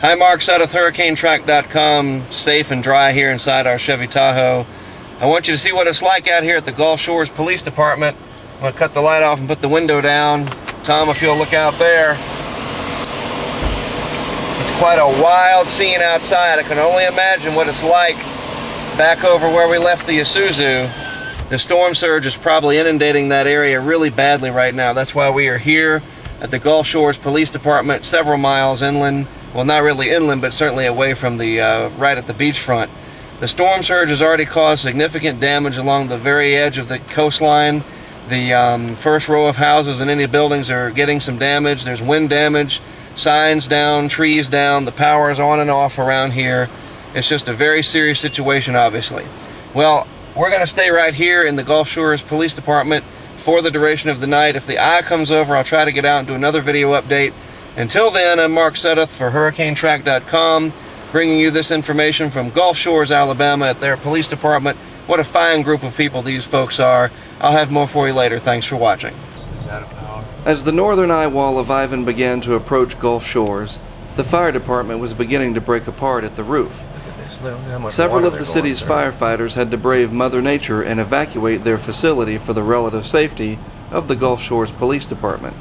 Hi, Mark Sudduth, HurricaneTrack.com, safe and dry here inside our Chevy Tahoe. I want you to see what it's like out here at the Gulf Shores Police Department. I'm going to cut the light off and put the window down. Tom, if you'll look out there. It's quite a wild scene outside. I can only imagine what it's like back over where we left the Isuzu. The storm surge is probably inundating that area really badly right now. That's why we are here at the Gulf Shores Police Department, several miles inland. Well, not really inland, but certainly away from the right at the beachfront. The storm surge has already caused significant damage along the very edge of the coastline. The first row of houses and any buildings are getting some damage. There's wind damage, signs down, trees down, the power is on and off around here. It's just a very serious situation, obviously. Well, we're going to stay right here in the Gulf Shores Police Department for the duration of the night. If the eye comes over, I'll try to get out and do another video update. Until then, I'm Mark Sudduth for HurricaneTrack.com, bringing you this information from Gulf Shores, Alabama at their police department. What a fine group of people these folks are. I'll have more for you later. Thanks for watching. As the northern eye wall of Ivan began to approach Gulf Shores, the fire department was beginning to break apart at the roof. Several of the city's firefighters had to brave Mother Nature and evacuate their facility for the relative safety of the Gulf Shores Police Department.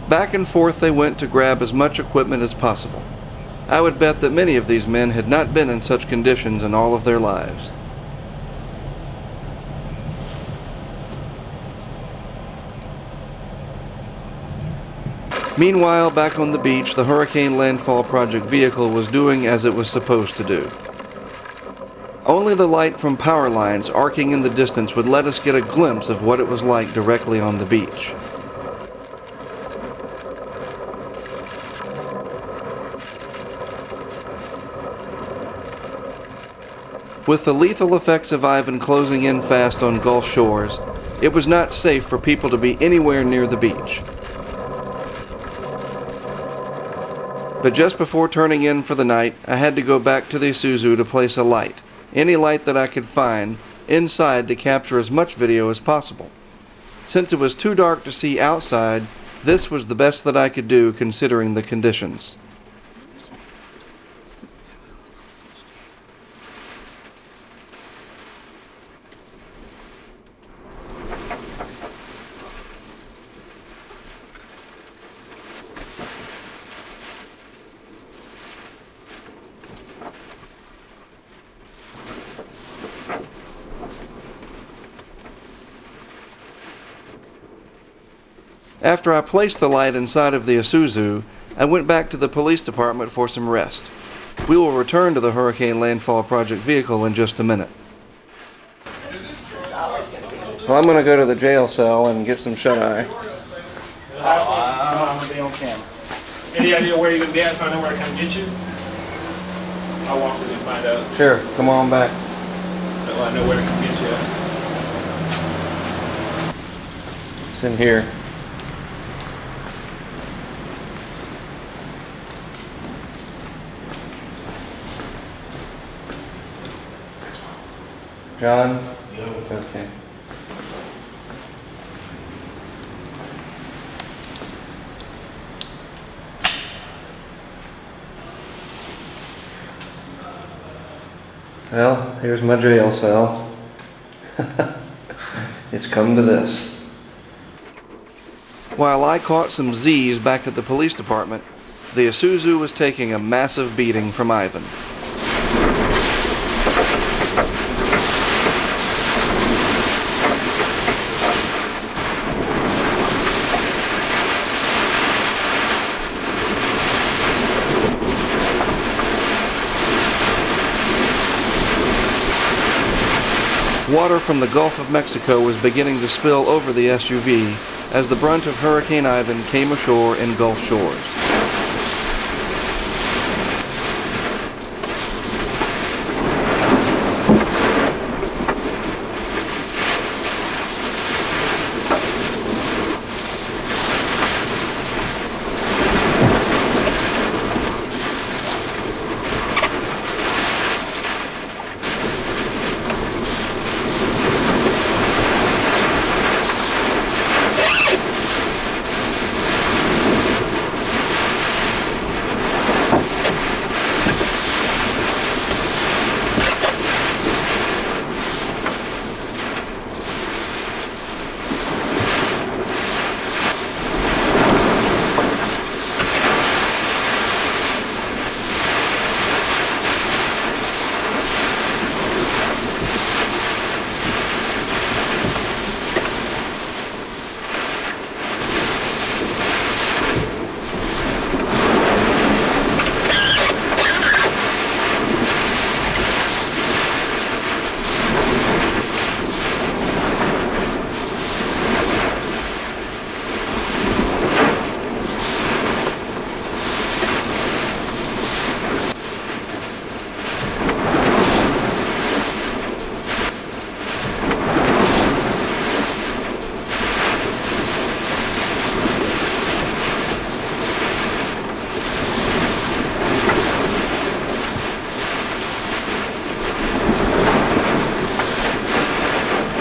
Back and forth they went to grab as much equipment as possible. I would bet that many of these men had not been in such conditions in all of their lives. Meanwhile, back on the beach, the Hurricane Landfall Project vehicle was doing as it was supposed to do. Only the light from power lines arcing in the distance would let us get a glimpse of what it was like directly on the beach. With the lethal effects of Ivan closing in fast on Gulf Shores, it was not safe for people to be anywhere near the beach. But just before turning in for the night, I had to go back to the Isuzu to place a light, any light that I could find, inside to capture as much video as possible. Since it was too dark to see outside, this was the best that I could do considering the conditions. After I placed the light inside of the Isuzu, I went back to the police department for some rest. We will return to the Hurricane Landfall Project vehicle in just a minute. Well, I'm going to go to the jail cell and get some shut-eye. I'm going to be on camera. Any idea where you're going to be at so I know where to come get you? I'll walk with you and find out. Sure, come on back. So I know where to come get you. It's in here. John? Okay. Well, here's my jail cell. It's come to this. While I caught some Z's back at the police department, the Isuzu was taking a massive beating from Ivan. Water from the Gulf of Mexico was beginning to spill over the SUV as the brunt of Hurricane Ivan came ashore in Gulf Shores.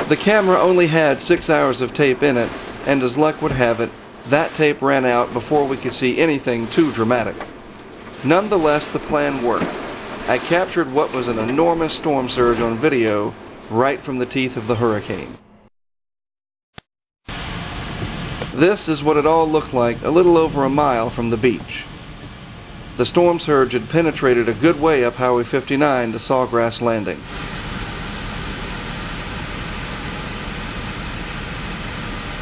The camera only had 6 hours of tape in it, and as luck would have it, that tape ran out before we could see anything too dramatic. Nonetheless, the plan worked. I captured what was an enormous storm surge on video right from the teeth of the hurricane. This is what it all looked like a little over a mile from the beach. The storm surge had penetrated a good way up Highway 59 to Sawgrass Landing.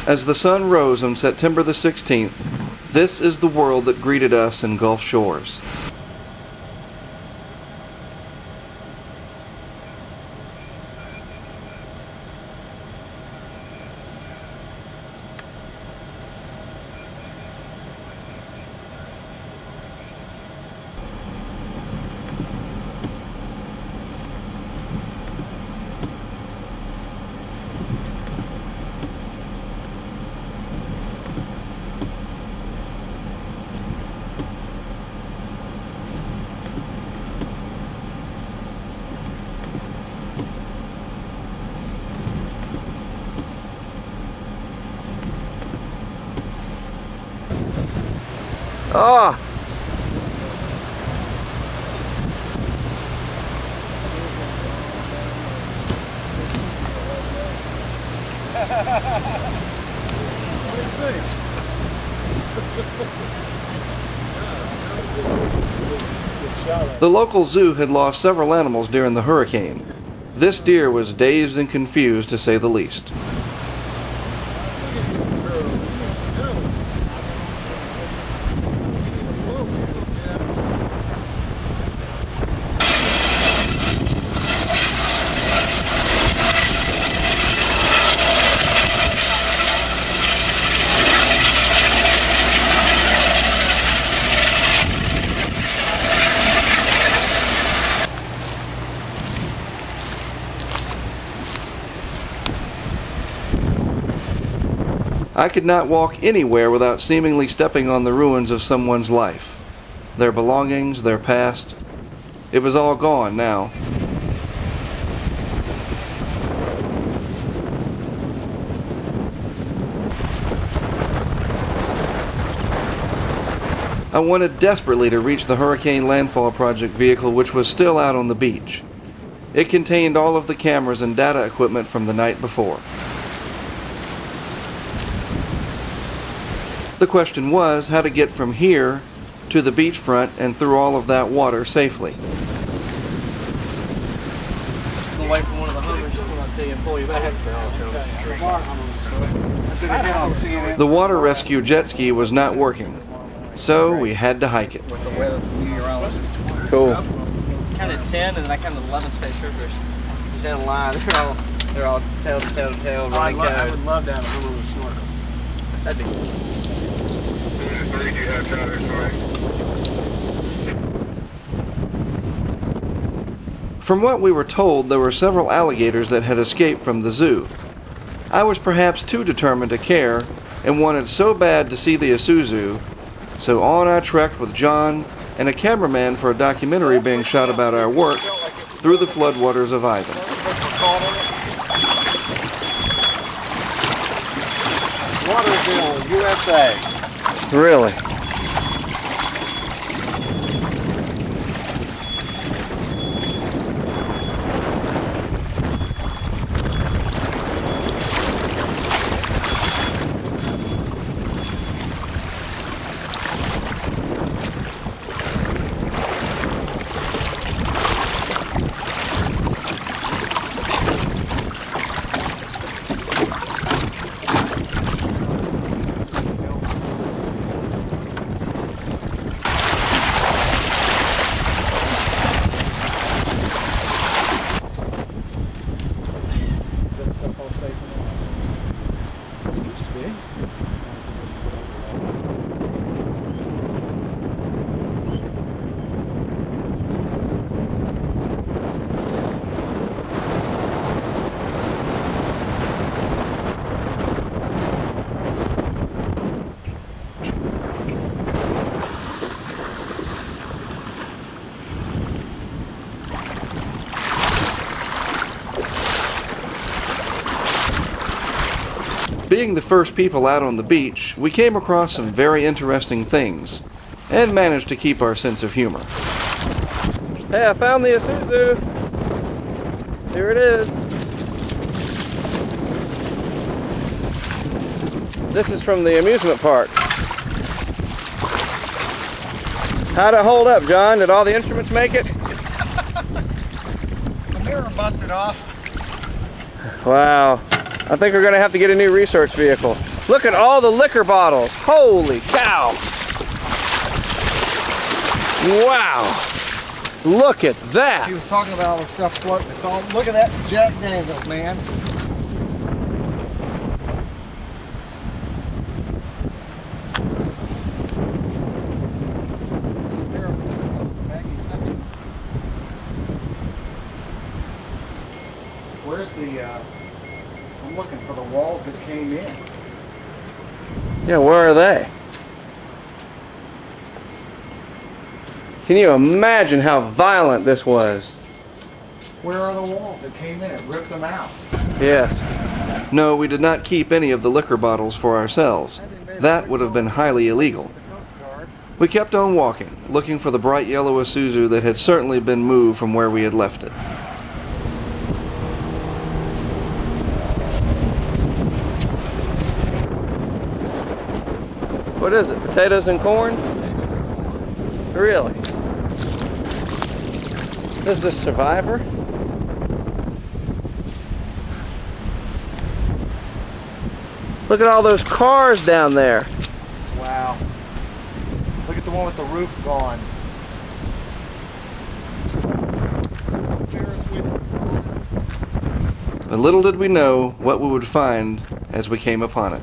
As the sun rose on September the 16th, this is the world that greeted us in Gulf Shores. Ah! The local zoo had lost several animals during the hurricane. This deer was dazed and confused, to say the least. I could not walk anywhere without seemingly stepping on the ruins of someone's life. Their belongings, their past. It was all gone now. I wanted desperately to reach the Hurricane Landfall Project vehicle, which was still out on the beach. It contained all of the cameras and data equipment from the night before. The question was how to get from here to the beachfront and through all of that water safely. Wait for one of the Hummers to pull you back. The water rescue jet ski was not working, so we had to hike it. Cool. Kind of 10 and I kind of 11 state troopers. Just in a line. They're all tail to tail to tail. I would love to have a Hummer with snorkel. That'd be cool. From what we were told, there were several alligators that had escaped from the zoo. I was perhaps too determined to care and wanted so bad to see the Isuzu, so on I trekked with John and a cameraman for a documentary being shot about our work through the floodwaters of Ivan. Waterville, USA. Really? Being the first people out on the beach, we came across some very interesting things, and managed to keep our sense of humor. Hey, I found the Isuzu. Here it is. This is from the amusement park. How'd it hold up, John? Did all the instruments make it? The mirror busted off. Wow. I think we're going to have to get a new research vehicle. Look at all the liquor bottles. Holy cow. Wow. Look at that. He was talking about all the stuff floating. It's all, look at that Jack Daniels, man. Where's the, I'm looking for the walls that came in. Yeah, where are they? Can you imagine how violent this was? Where are the walls that came in? It ripped them out. Yes. No, we did not keep any of the liquor bottles for ourselves. That would have been highly illegal. We kept on walking, looking for the bright yellow Isuzu that had certainly been moved from where we had left it. What is it? Potatoes and corn? Really? Is this Survivor? Look at all those cars down there. Wow. Look at the one with the roof gone. But little did we know what we would find as we came upon it.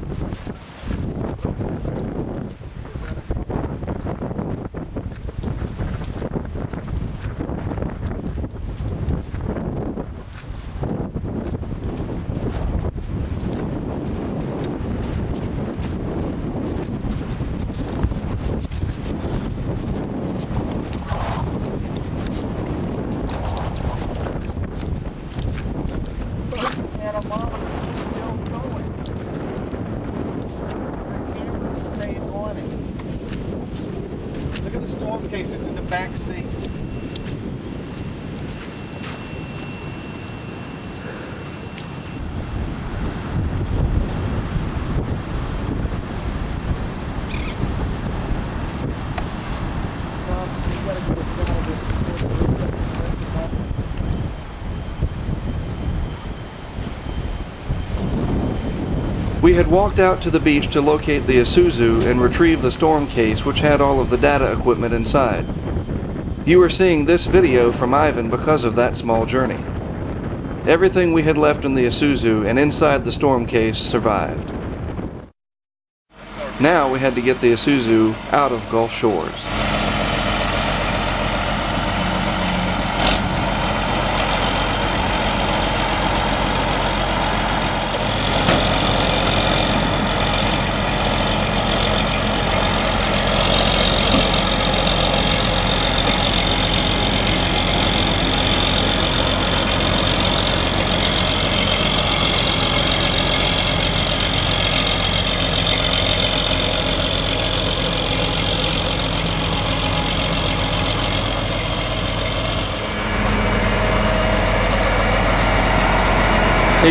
We had walked out to the beach to locate the Isuzu and retrieve the storm case which had all of the data equipment inside. You are seeing this video from Ivan because of that small journey. Everything we had left in the Isuzu and inside the storm case survived. Now we had to get the Isuzu out of Gulf Shores.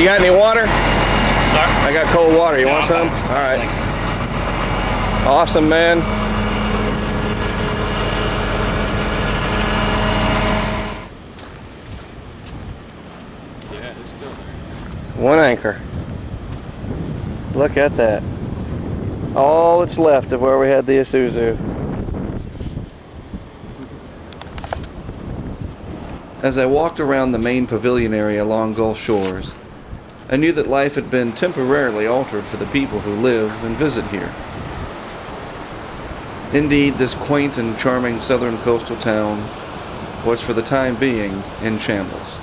You got any water? Sorry? I got cold water. You want some? Thanks. All right. Awesome, man. Yeah, it's still there. One anchor. Look at that. All that's left of where we had the Isuzu. As I walked around the main pavilion area along Gulf Shores, I knew that life had been temporarily altered for the people who live and visit here. Indeed, this quaint and charming southern coastal town was for the time being in shambles.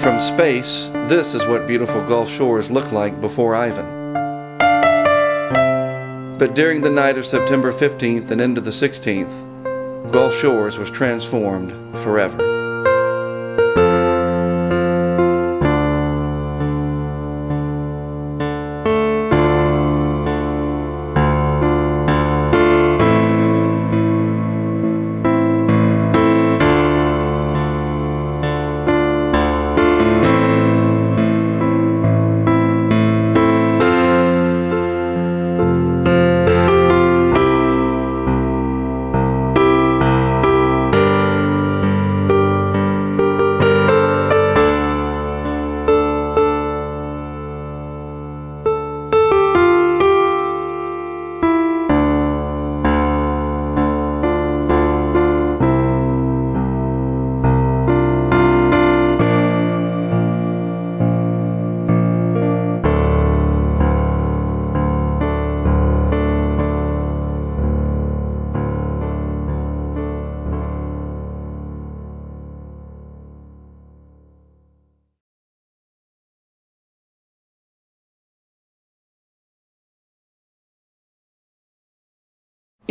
From space, this is what beautiful Gulf Shores looked like before Ivan. But during the night of September 15th and into the 16th, Gulf Shores was transformed forever.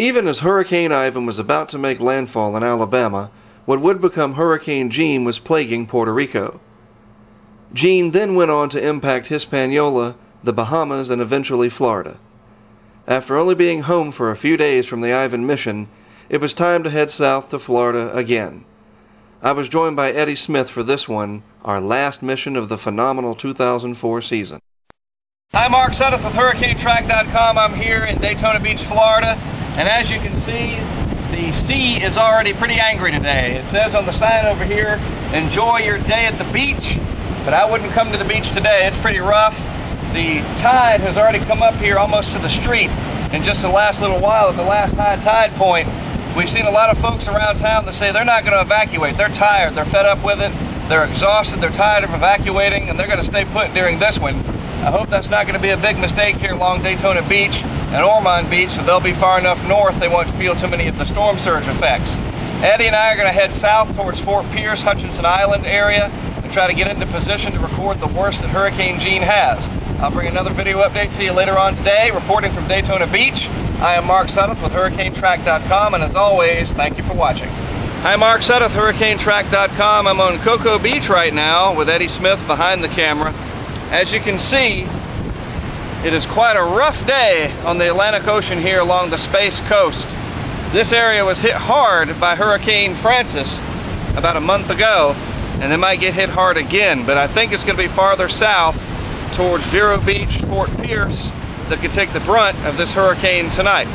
Even as Hurricane Ivan was about to make landfall in Alabama, what would become Hurricane Jean was plaguing Puerto Rico. Jean then went on to impact Hispaniola, the Bahamas, and eventually Florida. After only being home for a few days from the Ivan mission, it was time to head south to Florida again. I was joined by Eddie Smith for this one, our last mission of the phenomenal 2004 season. Hi, Mark Sudduth with HurricaneTrack.com. I'm here in Daytona Beach, Florida, and as you can see, the sea is already pretty angry today. It says on the sign over here, enjoy your day at the beach, but I wouldn't come to the beach today. It's pretty rough. The tide has already come up here almost to the street in just the last little while at the last high tide point. We've seen a lot of folks around town that say they're not going to evacuate. They're tired, they're fed up with it, they're exhausted, they're tired of evacuating, and they're going to stay put during this one. I hope that's not going to be a big mistake here along Daytona Beach and Ormond Beach, so they'll be far enough north they won't feel too many of the storm surge effects. Eddie and I are going to head south towards Fort Pierce, Hutchinson Island area and try to get into position to record the worst that Hurricane Jean has. I'll bring another video update to you later on today. Reporting from Daytona Beach, I am Mark Sudduth with HurricaneTrack.com, and as always, thank you for watching. Hi, Mark Sudduth, HurricaneTrack.com. I'm on Cocoa Beach right now with Eddie Smith behind the camera. As you can see, it is quite a rough day on the Atlantic Ocean here along the Space Coast. This area was hit hard by Hurricane Francis about a month ago, and they might get hit hard again, but I think it's going to be farther south towards Vero Beach, Fort Pierce, that could take the brunt of this hurricane tonight.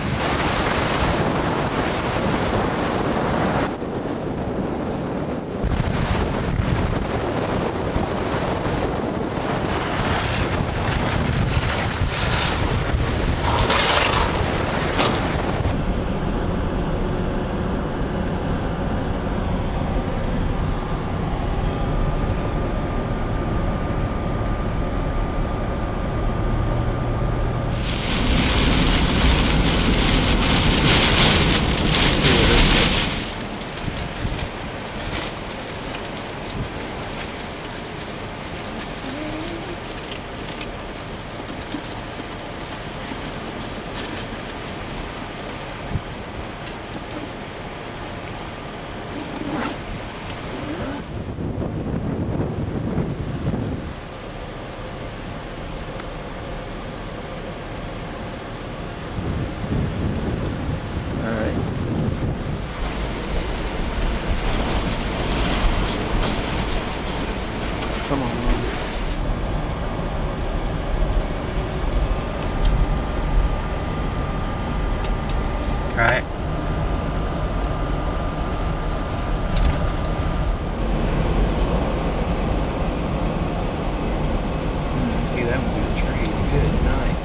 Come on. All right. See that one through the trees. Good night.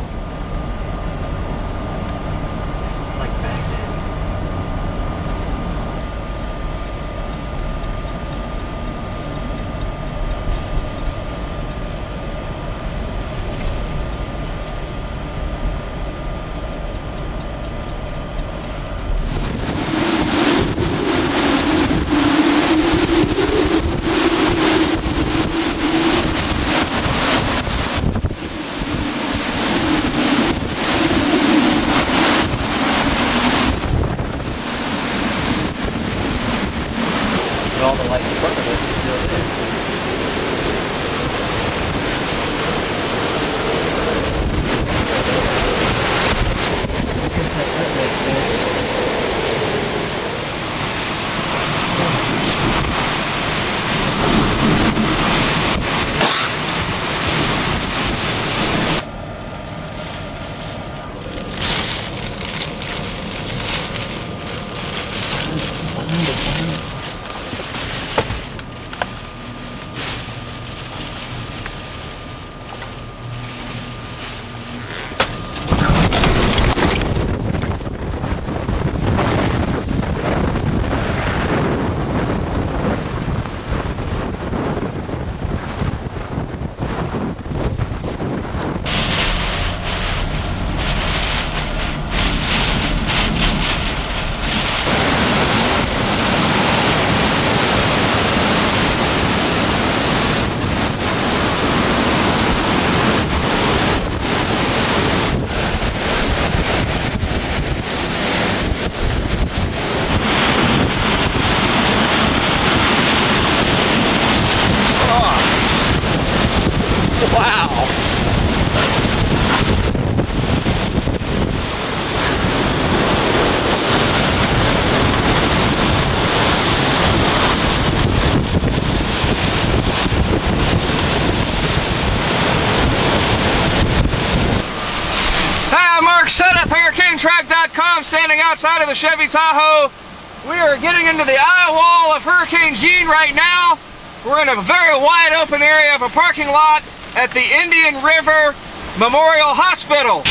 It's like Baghdad. All the light in front of us is still there. HurricaneTrack.com, standing outside of the Chevy Tahoe. We are getting into the eye wall of Hurricane Gene right now. We're in a very wide open area of a parking lot at the Indian River Memorial Hospital.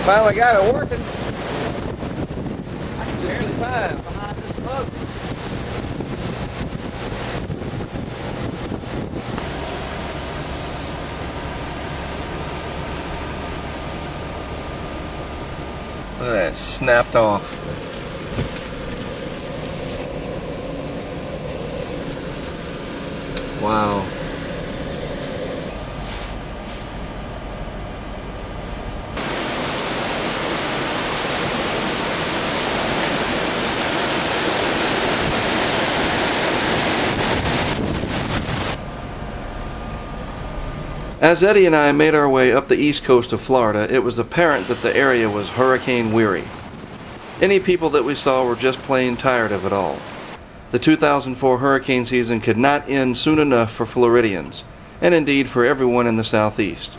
Finally got it working. I can barely find behind this smoke. Look at that, snapped off. Wow. As Eddie and I made our way up the east coast of Florida, it was apparent that the area was hurricane weary. Any people that we saw were just plain tired of it all. The 2004 hurricane season could not end soon enough for Floridians, and indeed for everyone in the southeast.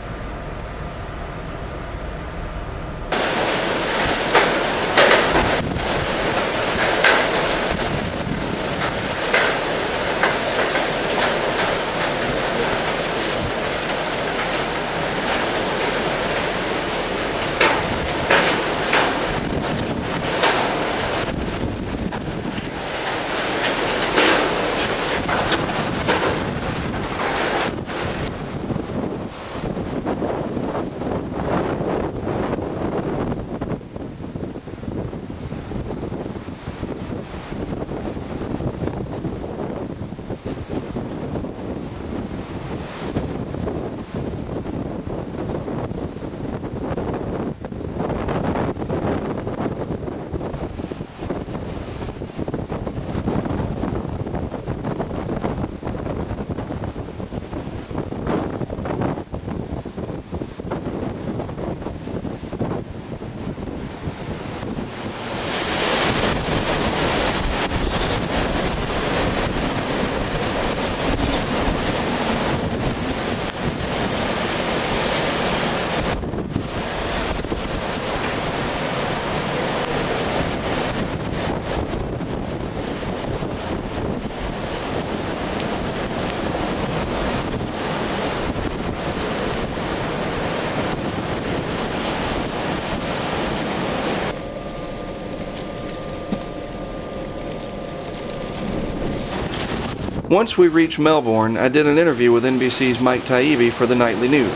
Once we reached Melbourne, I did an interview with NBC's Mike Taibbi for the nightly news.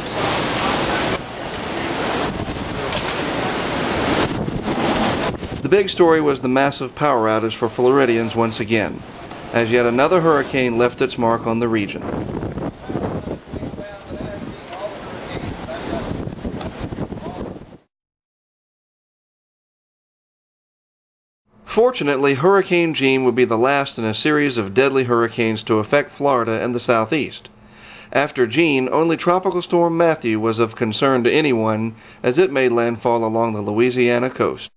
The big story was the massive power outage for Floridians once again, as yet another hurricane left its mark on the region. Fortunately, Hurricane Gene would be the last in a series of deadly hurricanes to affect Florida and the southeast. After Gene, only Tropical Storm Matthew was of concern to anyone as it made landfall along the Louisiana coast.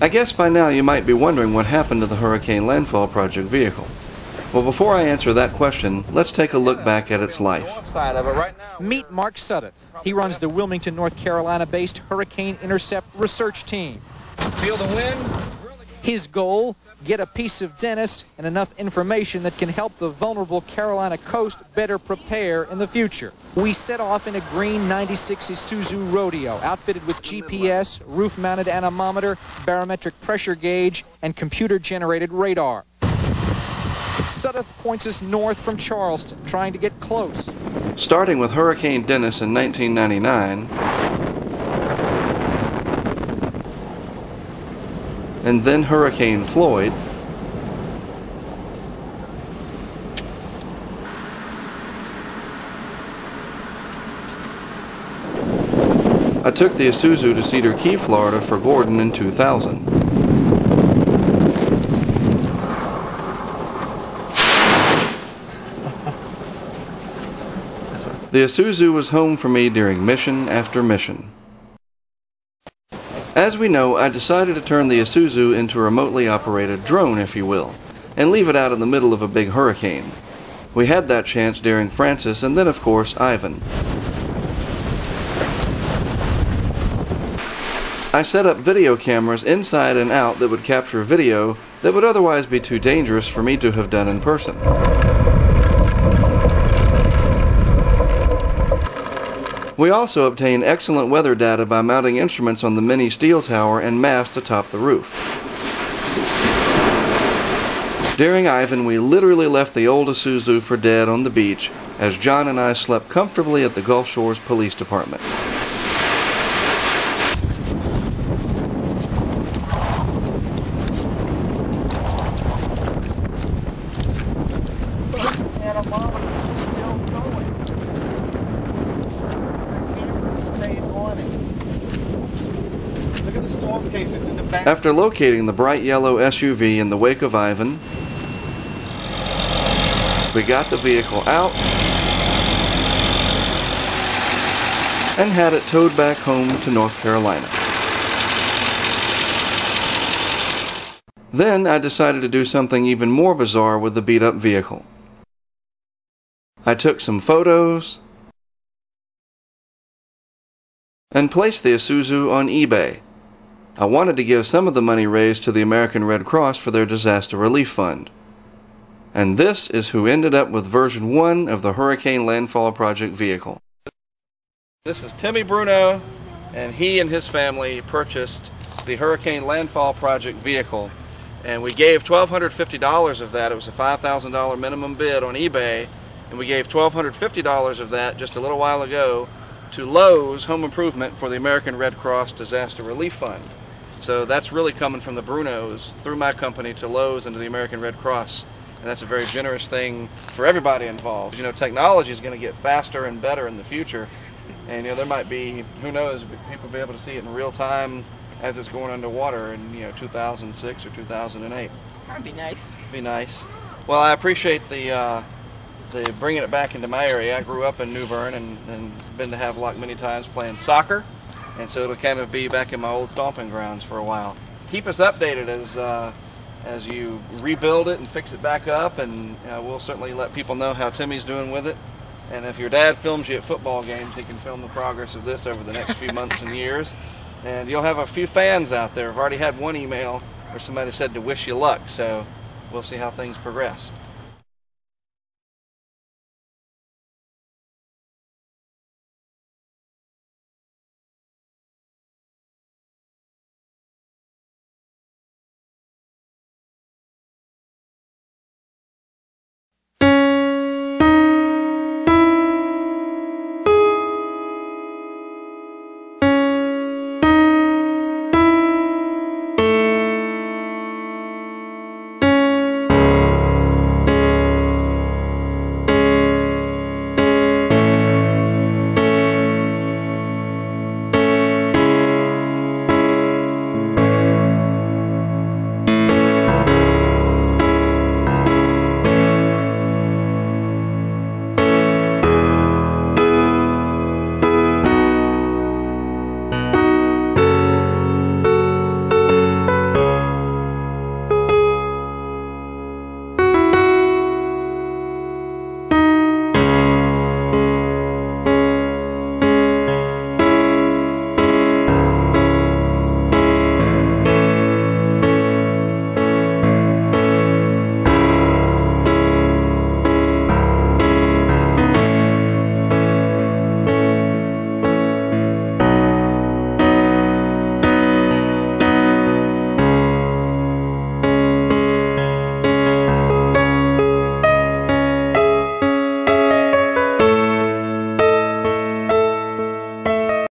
I guess by now you might be wondering what happened to the Hurricane Landfall Project vehicle. Well, before I answer that question, let's take a look back at its life. Meet Mark Sudduth. He runs the Wilmington, North Carolina-based Hurricane Intercept Research Team. Feel the wind? His goal, get a piece of Dennis and enough information that can help the vulnerable Carolina coast better prepare in the future. We set off in a green 96 Isuzu Rodeo, outfitted with GPS, roof-mounted anemometer, barometric pressure gauge, and computer-generated radar. Sudduth points us north from Charleston, trying to get close. Starting with Hurricane Dennis in 1999, and then Hurricane Floyd, I took the Isuzu to Cedar Key, Florida for Gordon in 2000. The Isuzu was home for me during mission after mission. As we know, I decided to turn the Isuzu into a remotely operated drone, if you will, and leave it out in the middle of a big hurricane. We had that chance during Francis and then, of course, Ivan. I set up video cameras inside and out that would capture video that would otherwise be too dangerous for me to have done in person. We also obtained excellent weather data by mounting instruments on the mini steel tower and mast atop the roof. During Ivan, we literally left the old Isuzu for dead on the beach as John and I slept comfortably at the Gulf Shores Police Department. Okay, since in the back. After locating the bright yellow SUV in the wake of Ivan, we got the vehicle out and had it towed back home to North Carolina. Then I decided to do something even more bizarre with the beat-up vehicle. I took some photos and placed the Isuzu on eBay. I wanted to give some of the money raised to the American Red Cross for their disaster relief fund. And this is who ended up with version 1 of the Hurricane Landfall Project vehicle. This is Timmy Bruno, and he and his family purchased the Hurricane Landfall Project vehicle. And we gave $1,250 of that. It was a $5,000 minimum bid on eBay. And we gave $1,250 of that just a little while ago to Lowe's Home Improvement for the American Red Cross Disaster Relief Fund. So that's really coming from the Brunos through my company to Lowe's and to the American Red Cross. And that's a very generous thing for everybody involved. You know, technology is going to get faster and better in the future. And, you know, there might be, who knows, people will be able to see it in real time as it's going underwater in, you know, 2006 or 2008. That'd be nice. Be nice. Well, I appreciate the bringing it back into my area. I grew up in New Bern and been to Havelock many times playing soccer, and so it'll kind of be back in my old stomping grounds for a while. Keep us updated as you rebuild it and fix it back up, and we'll certainly let people know how Timmy's doing with it. And if your dad films you at football games, he can film the progress of this over the next few months and years. And you'll have a few fans out there. I've already had one email where somebody said to wish you luck, so we'll see how things progress.